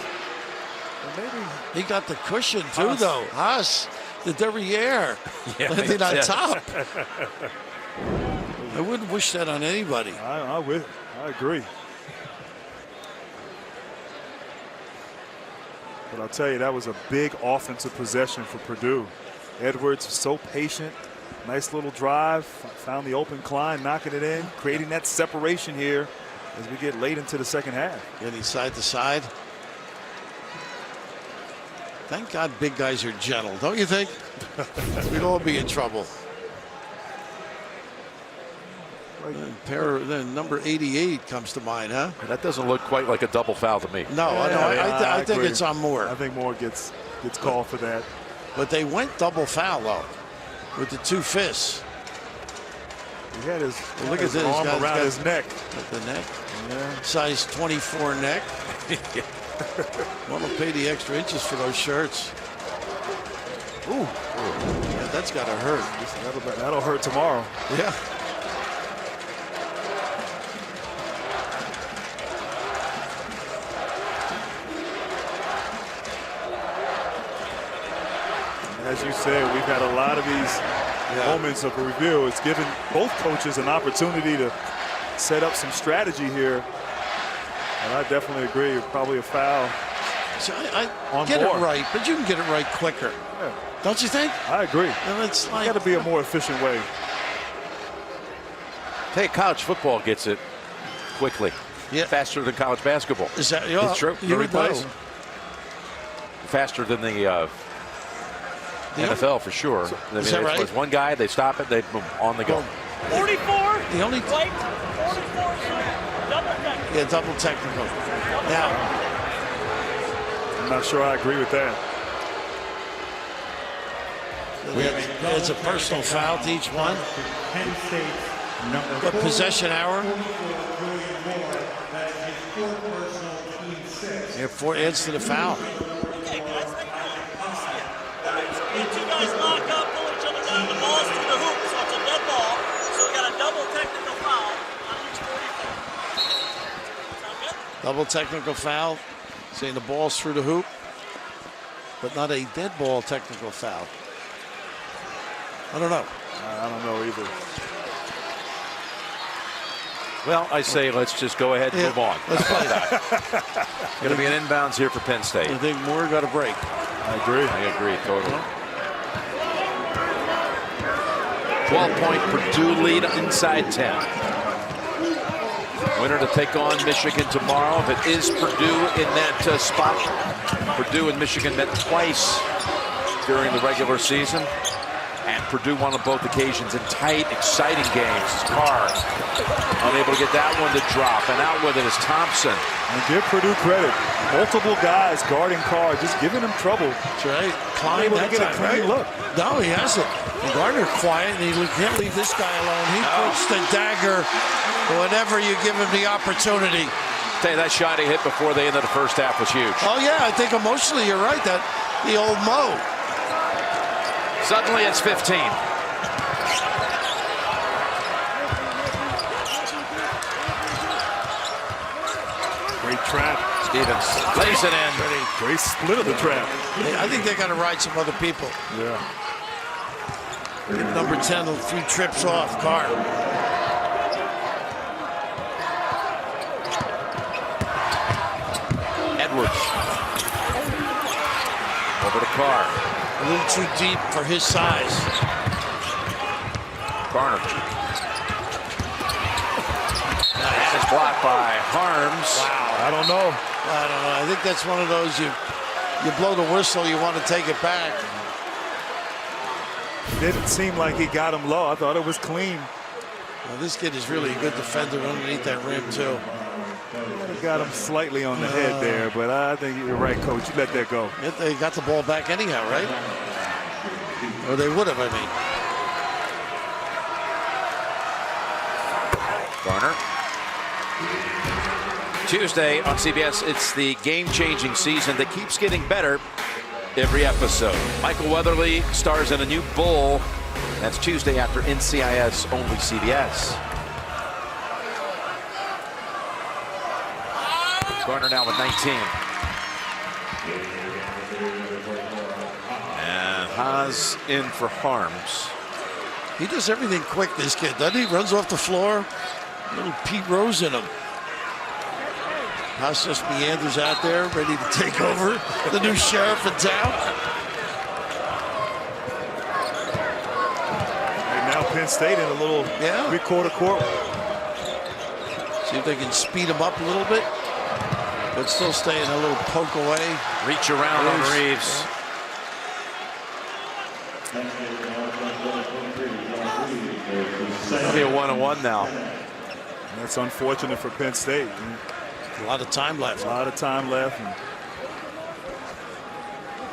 S7: Maybe
S3: he got the cushion too, though. Haas, the derriere, landing on top. I wouldn't wish that on anybody.
S7: I agree. But I'll tell you, that was a big offensive possession for Purdue. Edwards so patient. Nice little drive. Found the open Klein, knocking it in, creating that separation here as we get late into the second half.
S3: Getting side to side. Thank God big guys are gentle, don't you think? We'd all be in trouble. Number 88 comes to mind, huh?
S1: That doesn't look quite like a double foul to me.
S3: No, I think it's on Moore.
S7: I think Moore gets called for that.
S3: But they went double foul, though, with the 2 fists.
S7: He had his,
S3: look at this
S7: arm around his neck.
S3: At the neck?
S7: Yeah.
S3: Size 24 neck. Want to pay the extra inches for those shirts. Ooh. Yeah, that's got to hurt.
S7: That'll hurt tomorrow.
S3: Yeah.
S7: As you said, we've had a lot of these moments of review. It's given both coaches an opportunity to set up some strategy here. And I definitely agree, probably a foul.
S3: So I get
S7: Moore.
S3: it right, but you can get it right quicker.
S7: Yeah.
S3: Don't you think?
S7: I agree.
S3: And it's like,
S7: got to be a more efficient way.
S1: Hey, college football gets it quickly.
S3: Yeah.
S1: Faster than college basketball.
S3: Is that
S1: it's true?
S3: You would know.
S1: Faster than the NFL for sure.
S3: Is that right?
S1: There's one guy, they stop it, they boom, on the go.
S5: 44.
S3: The only
S5: 44. Double technical.
S3: Yeah, double technical. Now,
S7: I'm not sure I agree with that.
S3: it's a personal foul to each one. What possession hour? Yeah, 4 adds to the foul.
S5: Okay, guys. You 2 guys lock up, pull each other down. The ball's through the hoop, so it's a dead ball. So we got a double technical foul on each 44. Sound good?
S3: Double technical foul, saying the ball's through the hoop, but not a dead ball technical foul. I don't know.
S7: I don't know either.
S1: Well, I say let's just go ahead and move on.
S3: Let's play that.
S1: Going to be an inbounds here for Penn State.
S3: I think Moore got a break.
S7: I agree.
S1: I agree totally. 12-point Purdue lead inside 10. Winner to take on Michigan tomorrow. If it is Purdue in that spot, Purdue and Michigan met twice during the regular season. And Purdue won on both occasions in tight, exciting games. Carr unable to get that one to drop. And out with it is Thompson.
S7: And give Purdue credit. Multiple guys guarding Carr, just giving him trouble.
S3: That's right. Klein,
S7: Able to get a clean look.
S3: No, he hasn't. And Gardner quiet, and he can't leave this guy alone. He puts the dagger whenever you give him the opportunity.
S1: Tell you, that shot he hit before the end of the first half was huge.
S3: Oh, yeah, I think emotionally you're right. That the old Mo.
S1: Suddenly it's 15.
S7: Great trap.
S1: Stevens lays it in.
S7: Great split of the trap.
S3: I think they got to ride some other people.
S7: Yeah.
S3: Number 10, a few trips off. Carr.
S1: Edwards. Over to Carr.
S3: A little too deep for his size.
S1: Garner. And it's blocked by Harms.
S7: Wow. I don't know.
S3: I think that's one of those you blow the whistle, you want to take it back.
S7: Didn't seem like he got him low. I thought it was clean.
S3: Well, this kid is really a good defender underneath that rim, too.
S7: Got him slightly on the head there, but I think you're right, Coach. You let that go.
S3: They got the ball back anyhow, right? Or they would have, I mean.
S1: Garner. Tuesday on CBS, it's the game-changing season that keeps getting better every episode. Michael Weatherly stars in a new Bull. That's Tuesday after NCIS, only CBS. Garner now with 19. And Haas in for Harms.
S3: He does everything quick, this kid, doesn't he? Runs off the floor. Little Pete Rose in him. Haas just meanders out there, ready to take over the new sheriff in town.
S7: Right now, Penn State in a little three-quarter court.
S3: See if they can speed him up a little bit, but still staying a little poke away.
S1: Reach around on Reeves. It'll be a 1-on-1 now.
S7: That's unfortunate for Penn State.
S3: A lot of time left.
S7: A lot of time left. And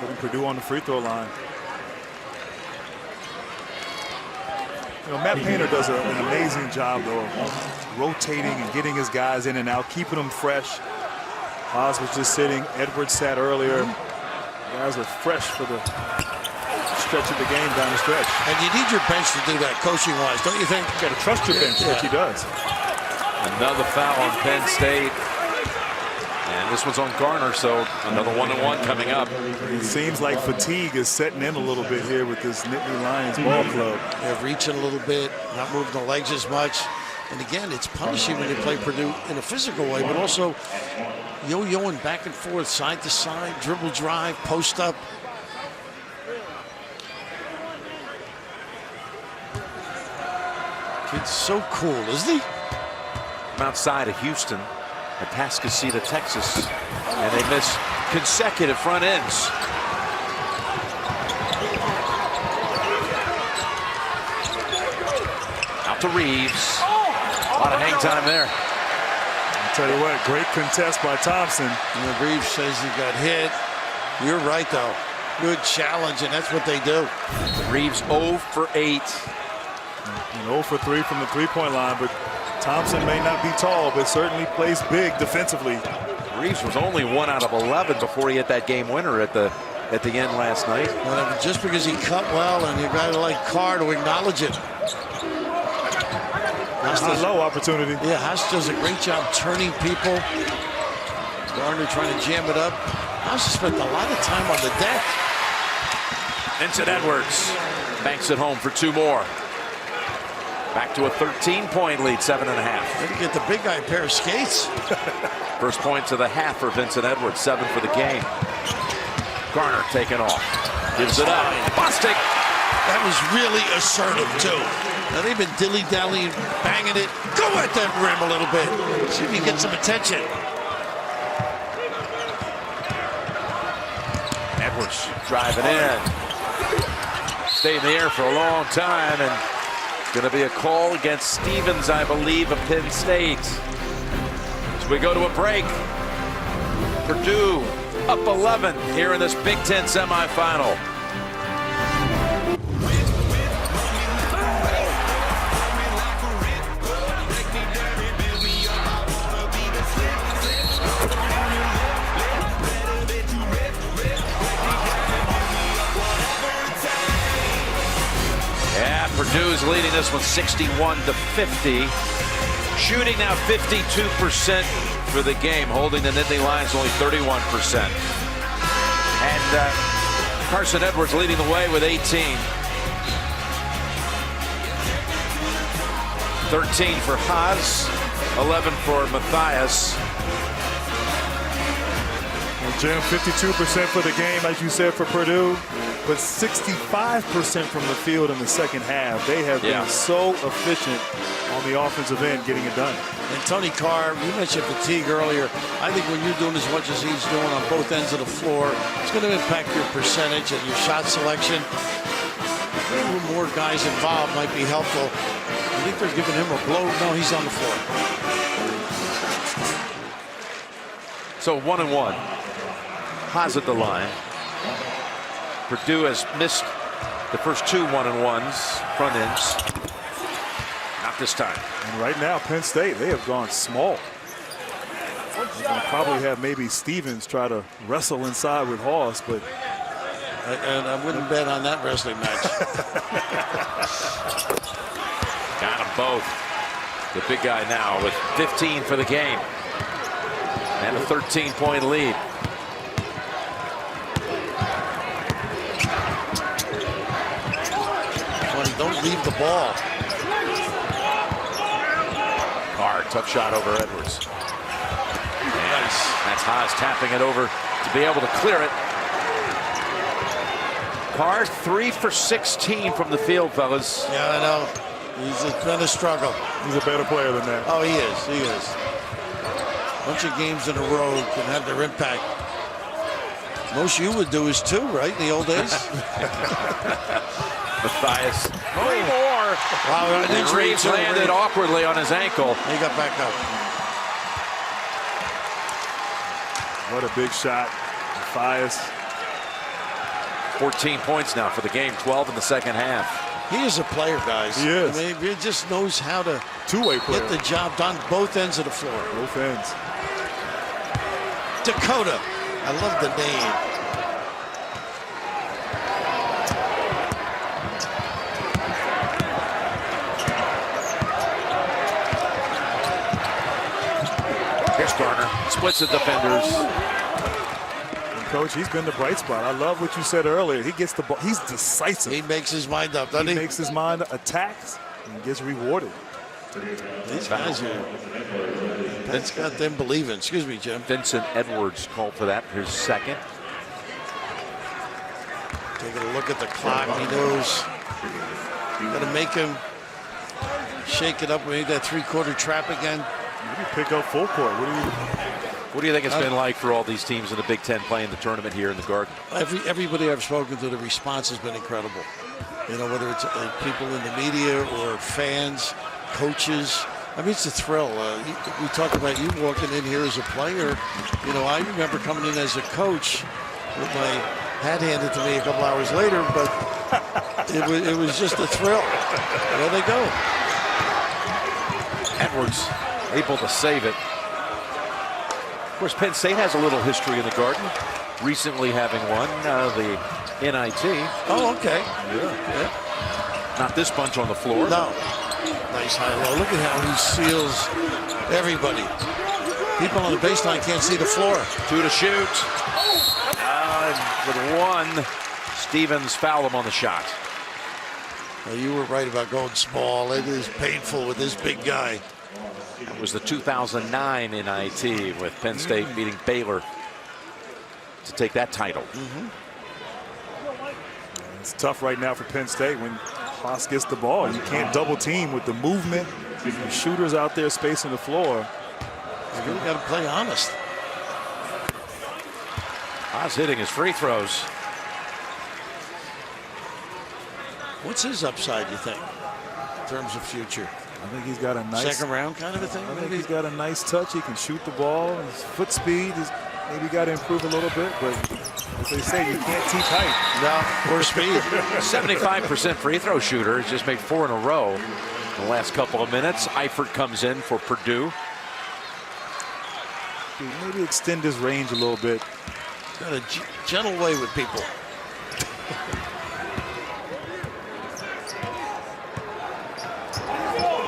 S7: putting Purdue on the free throw line. You know, Matt Painter does an amazing job, though, of rotating and getting his guys in and out, keeping them fresh. Haas was just sitting. Edwards sat earlier. Guys are fresh for the stretch of the game down the stretch.
S3: And you need your bench to do that, coaching-wise, don't you think?
S7: You got to trust your bench, which he does.
S1: Another foul on Penn State. And this one's on Garner, so another 1-on-1 coming up.
S7: It seems like fatigue is setting in a little bit here with this Nittany Lions ball club.
S3: They're reaching a little bit, not moving the legs as much. And again, it's punishing when you play Purdue in a physical way, but also yo-yoing back and forth, side to side, dribble drive, post up. Kid's so cool, isn't he?
S1: From outside of Houston, Atascocita, Texas, and they miss consecutive front ends. Out to Reeves. A lot of hang time there.
S7: I'll tell you what, great contest by Thompson.
S3: And Reeves says he got hit. You're right, though. Good challenge, and that's what they do.
S1: Reeves 0 for 8.
S7: And 0 for 3 from the three-point line, but Thompson may not be tall, but certainly plays big defensively.
S1: Reeves was only 1 out of 11 before he hit that game winner at the end last night.
S3: Well, just because he cut well, and you got to like Carr to acknowledge it.
S7: Not low opportunity.
S3: Yeah, Haas does a great job turning people. Garner trying to jam it up. Haas has spent a lot of time on the deck.
S1: Vincent Edwards banks it home for 2 more. Back to a 13-point lead, 7.5.
S3: Did he get the big guy a pair of skates?
S1: First points of the half for Vincent Edwards, 7 for the game. Garner taking off. Gives it up. Bostic.
S3: That was really assertive, too. Now, they've been dilly-dallying, banging it. Go at that rim a little bit. See if you get some attention.
S1: Edwards driving in. Stayed in the air for a long time, and it's going to be a call against Stevens, I believe, of Penn State. As we go to a break, Purdue up 11 here in this Big Ten semifinal. Purdue's leading this one 61-50. Shooting now 52% for the game, holding the Nittany Lions only 31%. And Carson Edwards leading the way with 18. 13 for Haas, 11 for Matthias.
S7: Well, Jim, 52% for the game, as you said, for Purdue, but 65% from the field in the second half. They have been so efficient on the offensive end getting it done.
S3: And Tony Carr, you mentioned fatigue earlier. I think when you're doing as much as he's doing on both ends of the floor, it's going to impact your percentage and your shot selection. A little more guys involved might be helpful. I think they're giving him a blow. No, he's on the floor.
S1: So 1-1. Haas at the line. Purdue has missed the first 2 1-and-1s, front ends. Not this time.
S7: And right now, Penn State, they have gone small. They're going to probably have maybe Stevens try to wrestle inside with Haas, but
S3: I wouldn't bet on that wrestling match.
S1: Got them both. The big guy now with 15 for the game. And a 13-point lead.
S3: Don't leave the ball.
S1: Carr, tough shot over Edwards. Nice. That's Haas tapping it over to be able to clear it. Carr 3 for 16 from the field, fellas.
S3: Yeah, I know. It's been a struggle.
S7: He's a better player than that.
S3: Oh, he is. He is. Bunch of games in a row can have their impact. Most you would do is 2, right? In the old days.
S1: Matthias. 3 more.
S3: Wow,
S1: and Reeves landed awkwardly on his ankle.
S3: He got back up.
S7: What a big shot. Matthias.
S1: 14 points now for the game, 12 in the second half.
S3: He is a player, guys.
S7: He is.
S3: I mean, he just knows how to
S7: two-way player.
S3: Get the job done both ends of the floor.
S7: Both ends.
S3: Dakota. I love the name.
S1: Here's Garner. Splits the defenders.
S7: And Coach, he's been the bright spot. I love what you said earlier. He gets the ball. He's decisive.
S3: He makes his mind up, doesn't he?
S7: He makes his mind, attacks, and gets rewarded.
S3: These guys are, that's got them believing. Excuse me, Jim.
S1: Vincent Edwards called for that. Here's second.
S3: Taking a look at the clock. He knows you got to make him shake it up. We need that three-quarter trap again.
S7: Maybe pick up full court.
S1: What do you think it's been like for all these teams in the Big Ten playing the tournament here in the Garden?
S3: Everybody I've spoken to, the response has been incredible. You know, whether it's people in the media or fans, coaches. I mean, it's a thrill. We talk about you walking in here as a player. You know, I remember coming in as a coach with my hat handed to me a couple hours later, but it was just a thrill. There they go.
S1: Edwards able to save it. Of course, Penn State has a little history in the Garden, recently having won the NIT.
S3: Oh, okay.
S1: Yeah. Not this bunch on the floor.
S3: No. Nice high low. Look at how he seals everybody. People on the baseline can't see the floor.
S1: 2 to shoot. With one, Stevens fouled him on the shot.
S3: Well, you were right about going small. It is painful with this big guy.
S1: It was the 2009 NIT with Penn State beating Baylor to take that title.
S7: It's tough right now for Penn State when Haas gets the ball. You can't double team with the movement. The shooters out there spacing the floor.
S3: You really got to play honest.
S1: Haas hitting his free throws.
S3: What's his upside, you think, in terms of future?
S7: I think he's got a nice
S3: second round kind of a thing.
S7: I think he's got a nice touch. He can shoot the ball. His foot speed is maybe got to improve a little bit, but as they say, you can't teach height.
S3: No, or speed.
S1: 75% free throw shooter. He's just made 4 in a row in the last couple of minutes. Eifert comes in for Purdue.
S7: Maybe extend his range a little bit.
S3: Got a gentle way with people.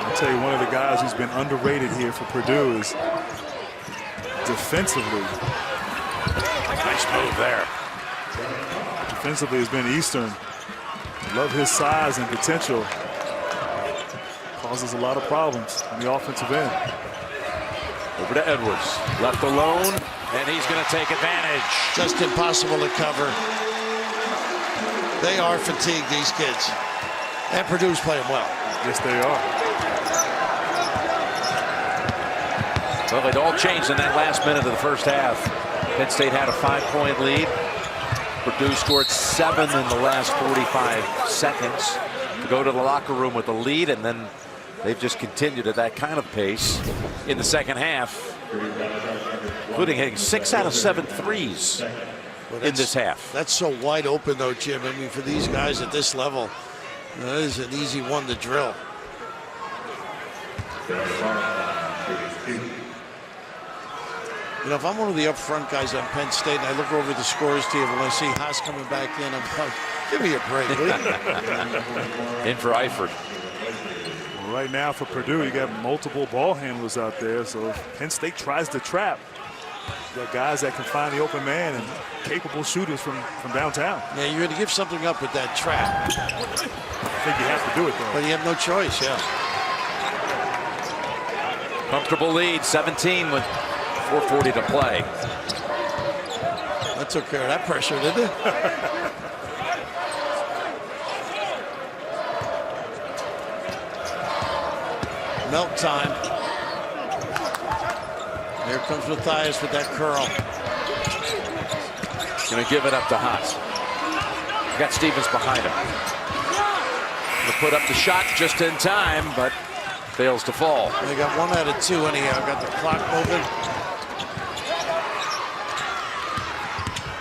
S7: I'll tell you, one of the guys who's been underrated here for Purdue is defensively.
S1: Nice move there.
S7: Defensively has been Eastern. Love his size and potential. Causes a lot of problems on the offensive end.
S1: Over to Edwards. Left alone, and he's going to take advantage.
S3: Just impossible to cover. They are fatigued, these kids. And Purdue's playing well.
S7: Yes, they are.
S1: Well, it all changed in that last minute of the first half. Penn State had a 5-point lead. Purdue scored 7 in the last 45 seconds to go to the locker room with a lead, and then they've just continued at that kind of pace in the second half, including hitting 6 out of 7 threes in this half.
S3: That's so wide open, though, Jim. I mean, for these guys at this level, that is an easy one to drill. You know, if I'm one of the up front guys on Penn State and I look over the scores table and I see Haas coming back in, I'm like, give me a break, will you?
S1: In for Eifert.
S7: Right now for Purdue, you got multiple ball handlers out there. So if Penn State tries to trap, you got guys that can find the open man and capable shooters from downtown.
S3: Yeah, you're going to give something up with that trap.
S7: I think you have to do it, though.
S3: But you have no choice, yeah.
S1: Comfortable lead, 17 with 4:40 to play.
S3: That took care of that pressure, didn't it? Milk time. Here comes Matthias with that curl.
S1: Going to give it up to Haas. Got Stevens behind him. Going to put up the shot just in time, but fails to fall.
S3: They got 1 out of 2 anyhow. Got the clock moving.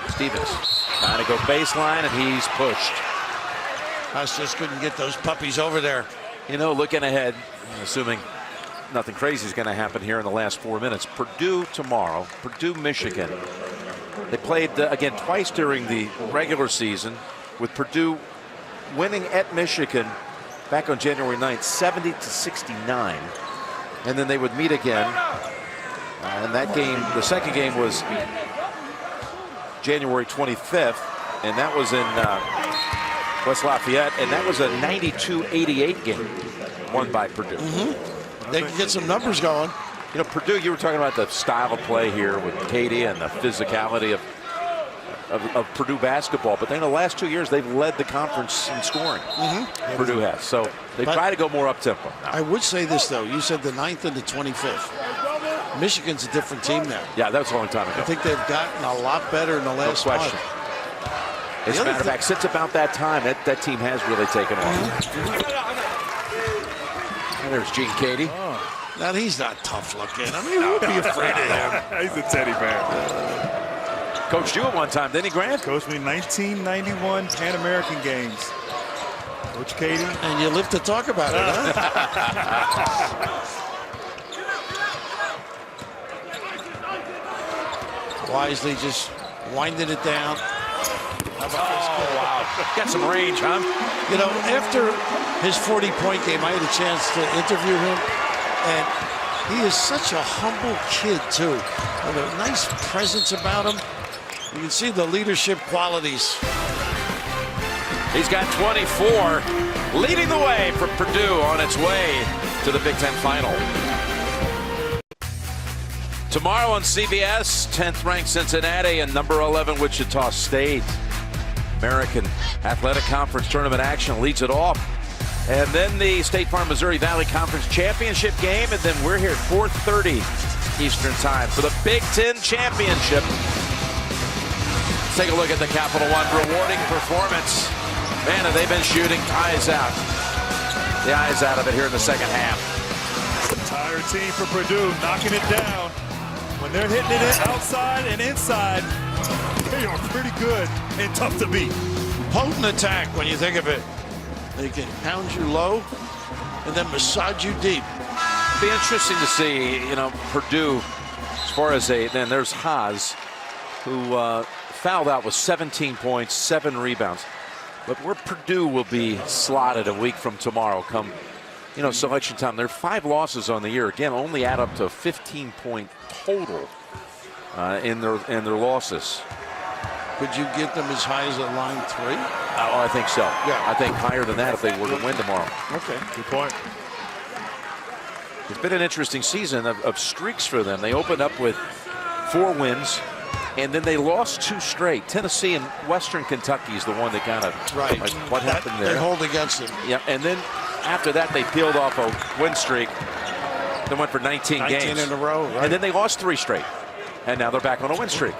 S1: Stevens trying to go baseline, and he's pushed.
S3: Haas just couldn't get those puppies over there.
S1: You know, looking ahead, assuming nothing crazy is going to happen here in the last 4 minutes. Purdue tomorrow, Purdue, Michigan. They played again twice during the regular season, with Purdue winning at Michigan back on January 9th, 70-69. And then they would meet again. And that game, the second game was January 25th, and that was in West Lafayette, and that was a 92-88 game won by Purdue.
S3: They can get some numbers going.
S1: You know, Purdue, you were talking about the style of play here with Katie and the physicality of Purdue basketball, but then the last 2 years they've led the conference in scoring. Purdue has, so they try to go more up tempo now.
S3: I would say this though, you said the 9th and the 25th. Michigan's a different team now.
S1: Yeah, that was a long time ago.
S3: I think they've gotten a lot better in the last
S1: no question.
S3: month.
S1: As a matter of fact, since about that time, that team has really taken off. And there's Gene Katie.
S3: Now he's not tough looking. I mean, who would be afraid of him?
S7: He's a teddy bear.
S1: Coached you at one time, didn't he, Grant?
S7: Coached me 1991 Pan American Games. Coach Katie.
S3: And you live to talk about it, huh? Wisely just winding it down. How about this?
S1: Wow. Got some range, huh?
S3: You know, after his 40-point game, I had a chance to interview him, and he is such a humble kid, too. With a nice presence about him. You can see the leadership qualities.
S1: He's got 24, leading the way for Purdue on its way to the Big Ten Final. Tomorrow on CBS, 10th-ranked Cincinnati and number 11 Wichita State. American Athletic Conference Tournament action leads it off. And then the State Farm Missouri Valley Conference Championship game, and then we're here at 4:30 Eastern Time for the Big Ten Championship. Let's take a look at the Capital One rewarding performance. Man, have they been shooting eyes out. The eyes out of it here in the second half.
S7: Entire team for Purdue knocking it down. When they're hitting it outside and inside, they are pretty good and tough to beat.
S3: Potent attack when you think of it. They can pound you low and then massage you deep.
S1: Be interesting to see, Purdue, as far as then there's Haas, who fouled out with 17 points, 7 rebounds. But where Purdue will be slotted a week from tomorrow come, selection time. There are 5 losses on the year. Again, only add up to 15-point total in their losses.
S3: Could you get them as high as a line 3?
S1: Oh, I think so. Yeah, I think higher than that if they were to win tomorrow.
S3: Okay,
S7: good point.
S1: It's been an interesting season of streaks for them. They opened up with 4 wins. And then they lost 2 straight. Tennessee and Western Kentucky is the one that kind of what happened there.
S3: They hold against them.
S1: Yeah, and then after that they peeled off a win streak. They went for 19 games
S3: in a row, right?
S1: And then they lost 3 straight, and now they're back on a win streak.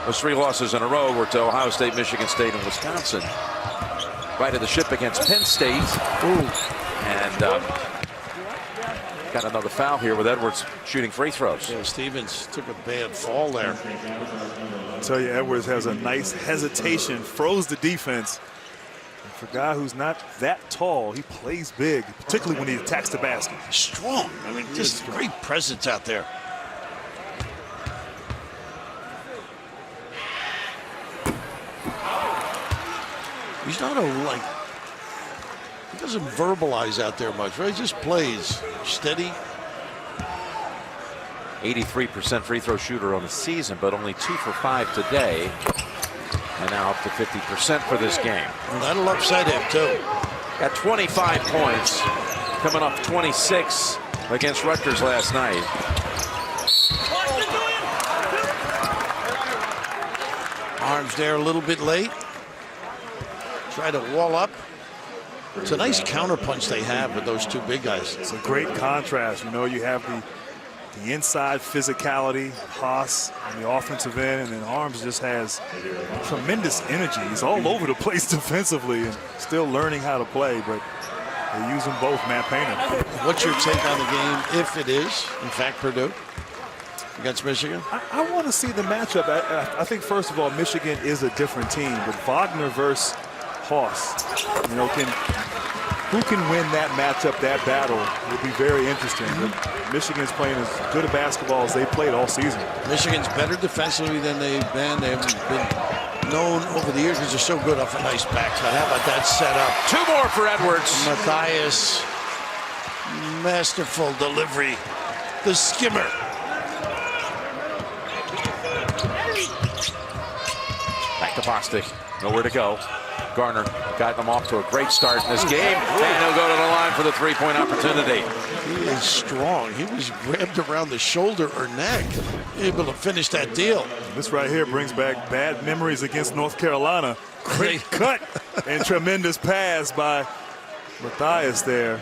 S1: Those 3 losses in a row were to Ohio State, Michigan State, and Wisconsin. Right at the ship against Penn State.
S3: Ooh.
S1: And got another foul here with Edwards shooting free throws.
S3: Yeah, Stevens took a bad fall there.
S7: I'll tell you, Edwards has a nice hesitation, froze the defense. And for a guy who's not that tall, he plays big, particularly when he attacks the basket.
S3: Strong. I mean, just great presence out there. He's not he doesn't verbalize out there much, right? He just plays steady.
S1: 83% free throw shooter on the season, but only 2 for 5 today. And now up to 50% for this game.
S3: Well, that'll upset him, too.
S1: Got 25 points, coming off 26 against Rutgers last night.
S3: Arms there a little bit late. Try to wall up. It's a nice counterpunch they have with those 2 big guys.
S7: It's a great contrast. You have the inside physicality, Haas on the offensive end, and then Arms just has tremendous energy. He's all over the place defensively and still learning how to play, but they use them both, Matt Painter.
S3: What's your take on the game, if it is, in fact, Purdue against Michigan?
S7: I want to see the matchup. I think, first of all, Michigan is a different team, but Wagner versus Haas, who can win that matchup, that battle, will be very interesting. Michigan's playing as good a basketball as they played all season.
S3: Michigan's better defensively than they've been. They haven't been known over the years because they're so good off a nice backside. How about that setup?
S1: 2 more for Edwards.
S3: Matthias, masterful delivery. The skimmer.
S1: Back to Bostic. Nowhere to go. Garner got them off to a great start in this game, and he'll go to the line for the 3-point opportunity.
S3: He is strong. He was grabbed around the shoulder or neck, able to finish that deal.
S7: This right here brings back bad memories against North Carolina. Great cut and tremendous pass by Matthias there.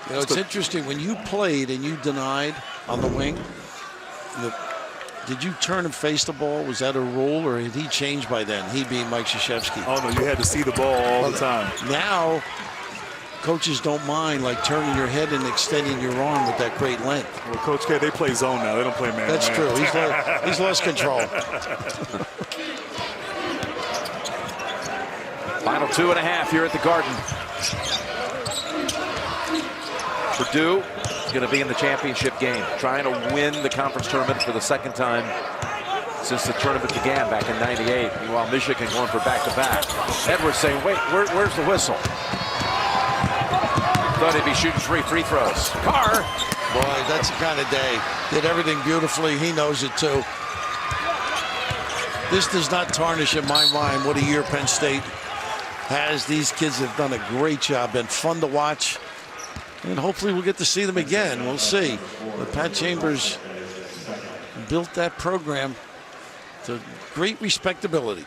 S3: It's interesting, when you played and you denied on the wing, did you turn and face the ball? Was that a rule, or had he changed by then? He being Mike Krzyzewski.
S7: Oh, no, you had to see the ball all the time.
S3: Now, coaches don't mind turning your head and extending your arm with that great length.
S7: Well, Coach K, they play zone now. They don't play man.
S3: That's true. He's lost control.
S1: Final 2.5 here at the Garden. Purdue is going to be in the championship game, trying to win the conference tournament for the 2nd time since the tournament began back in '98. Meanwhile, Michigan going for back-to-back. Edwards saying, wait, where's the whistle? Thought he'd be shooting 3 free throws. Carr.
S3: Boy, that's the kind of day. Did everything beautifully. He knows it, too. This does not tarnish in my mind what a year Penn State has. These kids have done a great job, been fun to watch, and hopefully we'll get to see them again. We'll see. But Pat Chambers built that program to great respectability.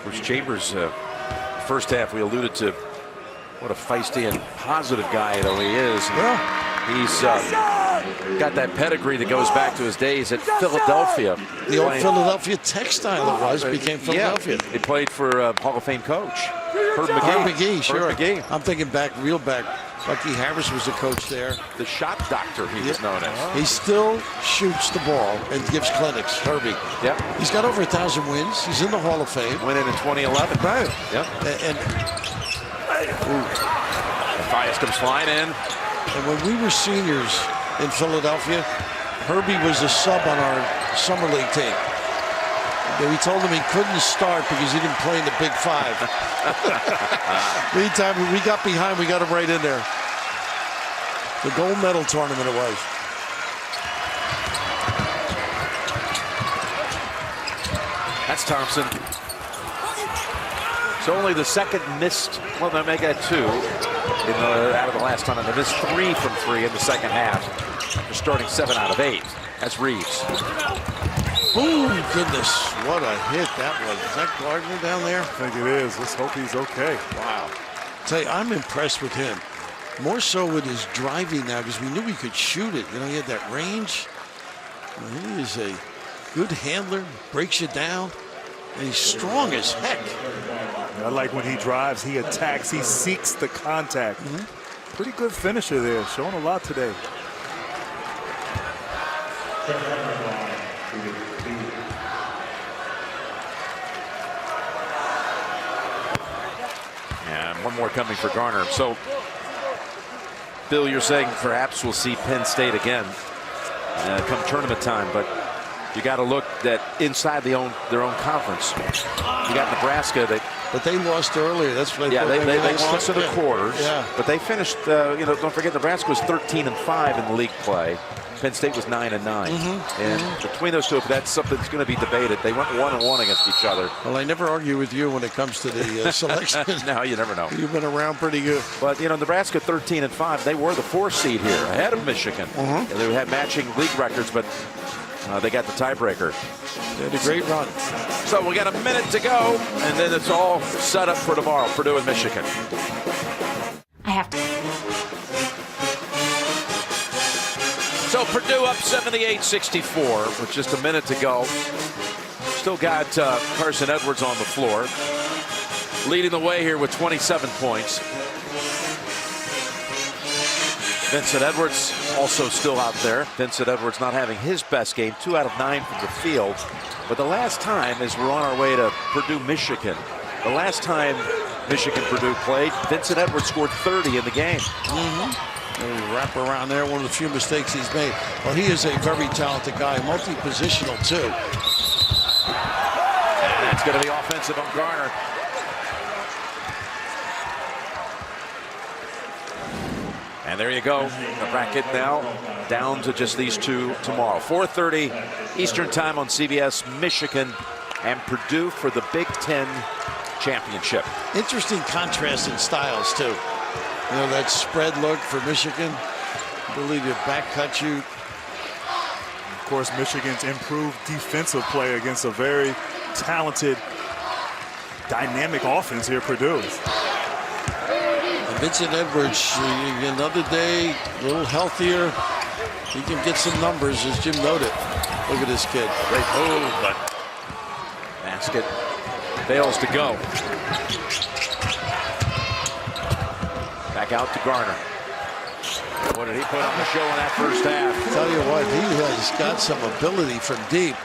S1: Bruce Chambers, first half we alluded to what a feisty and positive guy though he is. He's got that pedigree that goes back to his days at Philadelphia.
S3: The old Philadelphia Textile it was, became Philadelphia.
S1: Yeah, he played for Hall of Fame coach Herb McGee.
S3: Herb McGee, sure.
S1: Herb McGee.
S3: I'm thinking back, real back. Bucky Harris was the coach there.
S1: The shot doctor he was known as.
S3: He still shoots the ball and gives clinics, Herbie.
S1: Yep.
S3: He's got over 1,000 wins. He's in the Hall of Fame.
S1: Went in 2011.
S3: Right.
S1: Yep.
S3: And
S1: Fias comes flying in.
S3: And when we were seniors in Philadelphia, Herbie was a sub on our summer league team. We told him he couldn't start because he didn't play in the Big Five. Meantime, when we got behind, we got him right in there. The gold medal tournament it was.
S1: That's Thompson. So only the second missed, well, they make that two out of the last time. And they missed 3 from 3 in the second half. They're starting 7 out of 8. That's Reeves.
S3: Oh, goodness. What a hit that was. Is that Gardner down there?
S7: I think it is. Let's hope he's okay.
S3: Wow. Tell you, I'm impressed with him. More so with his driving now because we knew he could shoot it. You know, he had that range. He is a good handler, breaks you down, and he's strong as heck.
S7: I like when he drives, he attacks, he seeks the contact. Pretty good finisher there, showing a lot today.
S1: And one more coming for Garner. So, Bill, you're saying perhaps we'll see Penn State again come tournament time, but you got to look that inside their own conference. You got Nebraska that.
S3: But they lost earlier. That's what
S1: they lost in the quarters.
S3: Yeah.
S1: But they finished. Don't forget Nebraska was 13-5 in the league play. Penn State was 9-9. And between those two, if that's something that's going to be debated, they went 1-1 against each other.
S3: Well, I never argue with you when it comes to the selection.
S1: No, you never know.
S3: You've been around pretty good.
S1: But Nebraska 13-5. They were the 4th seed here, ahead of Michigan. They had matching league records, but they got the tiebreaker.
S3: They had a great run.
S1: So we got a minute to go, and then it's all set up for tomorrow, Purdue and Michigan.
S4: I have to.
S1: So Purdue up 78-64 with just a minute to go. Still got Carson Edwards on the floor, leading the way here with 27 points. Vincent Edwards also still out there. Vincent Edwards not having his best game, 2 out of 9 from the field. But the last time, as we're on our way to Purdue, Michigan, the last time Michigan-Purdue played, Vincent Edwards scored 30 in the game.
S3: Wrap around there, one of the few mistakes he's made. Well, he is a very talented guy, multi-positional too.
S1: And it's going to be offensive on Garner. And there you go. The bracket now down to just these two tomorrow. 4:30 Eastern time on CBS, Michigan and Purdue for the Big Ten championship.
S3: Interesting contrast in styles too. You know, that spread look for Michigan. Ability to back cut you.
S7: Of course, Michigan's improved defensive play against a very talented, dynamic offense here, Purdue.
S3: And Vincent Edwards, another day, a little healthier. He can get some numbers, as Jim noted. Look at this kid.
S1: Great move, but basket fails to go. Back out to Garner. What did he put on the show in that first half?
S3: Tell you what, he has got some ability from deep.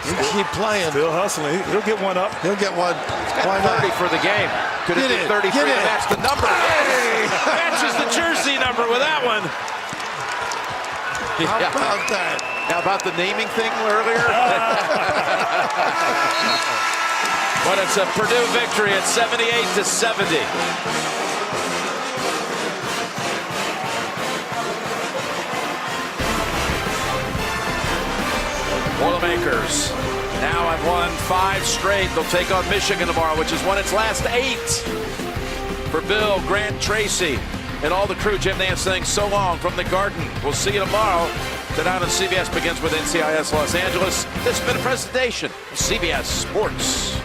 S3: He'll keep playing.
S7: Still hustling. He'll get one up.
S3: He'll get one.
S1: Why 30 for the game. Could it be 33? That's the number. Hey! Matches the jersey number with that one.
S3: How about that?
S1: How about the naming thing earlier? But it's a Purdue victory at 78-70. Boilermakers now have won 5 straight. They'll take on Michigan tomorrow, which has won its last 8. For Bill, Grant, Tracy, and all the crew, Jim Nance saying so long from the Garden. We'll see you tomorrow. Tonight on CBS Begins with NCIS Los Angeles. This has been a presentation of CBS Sports.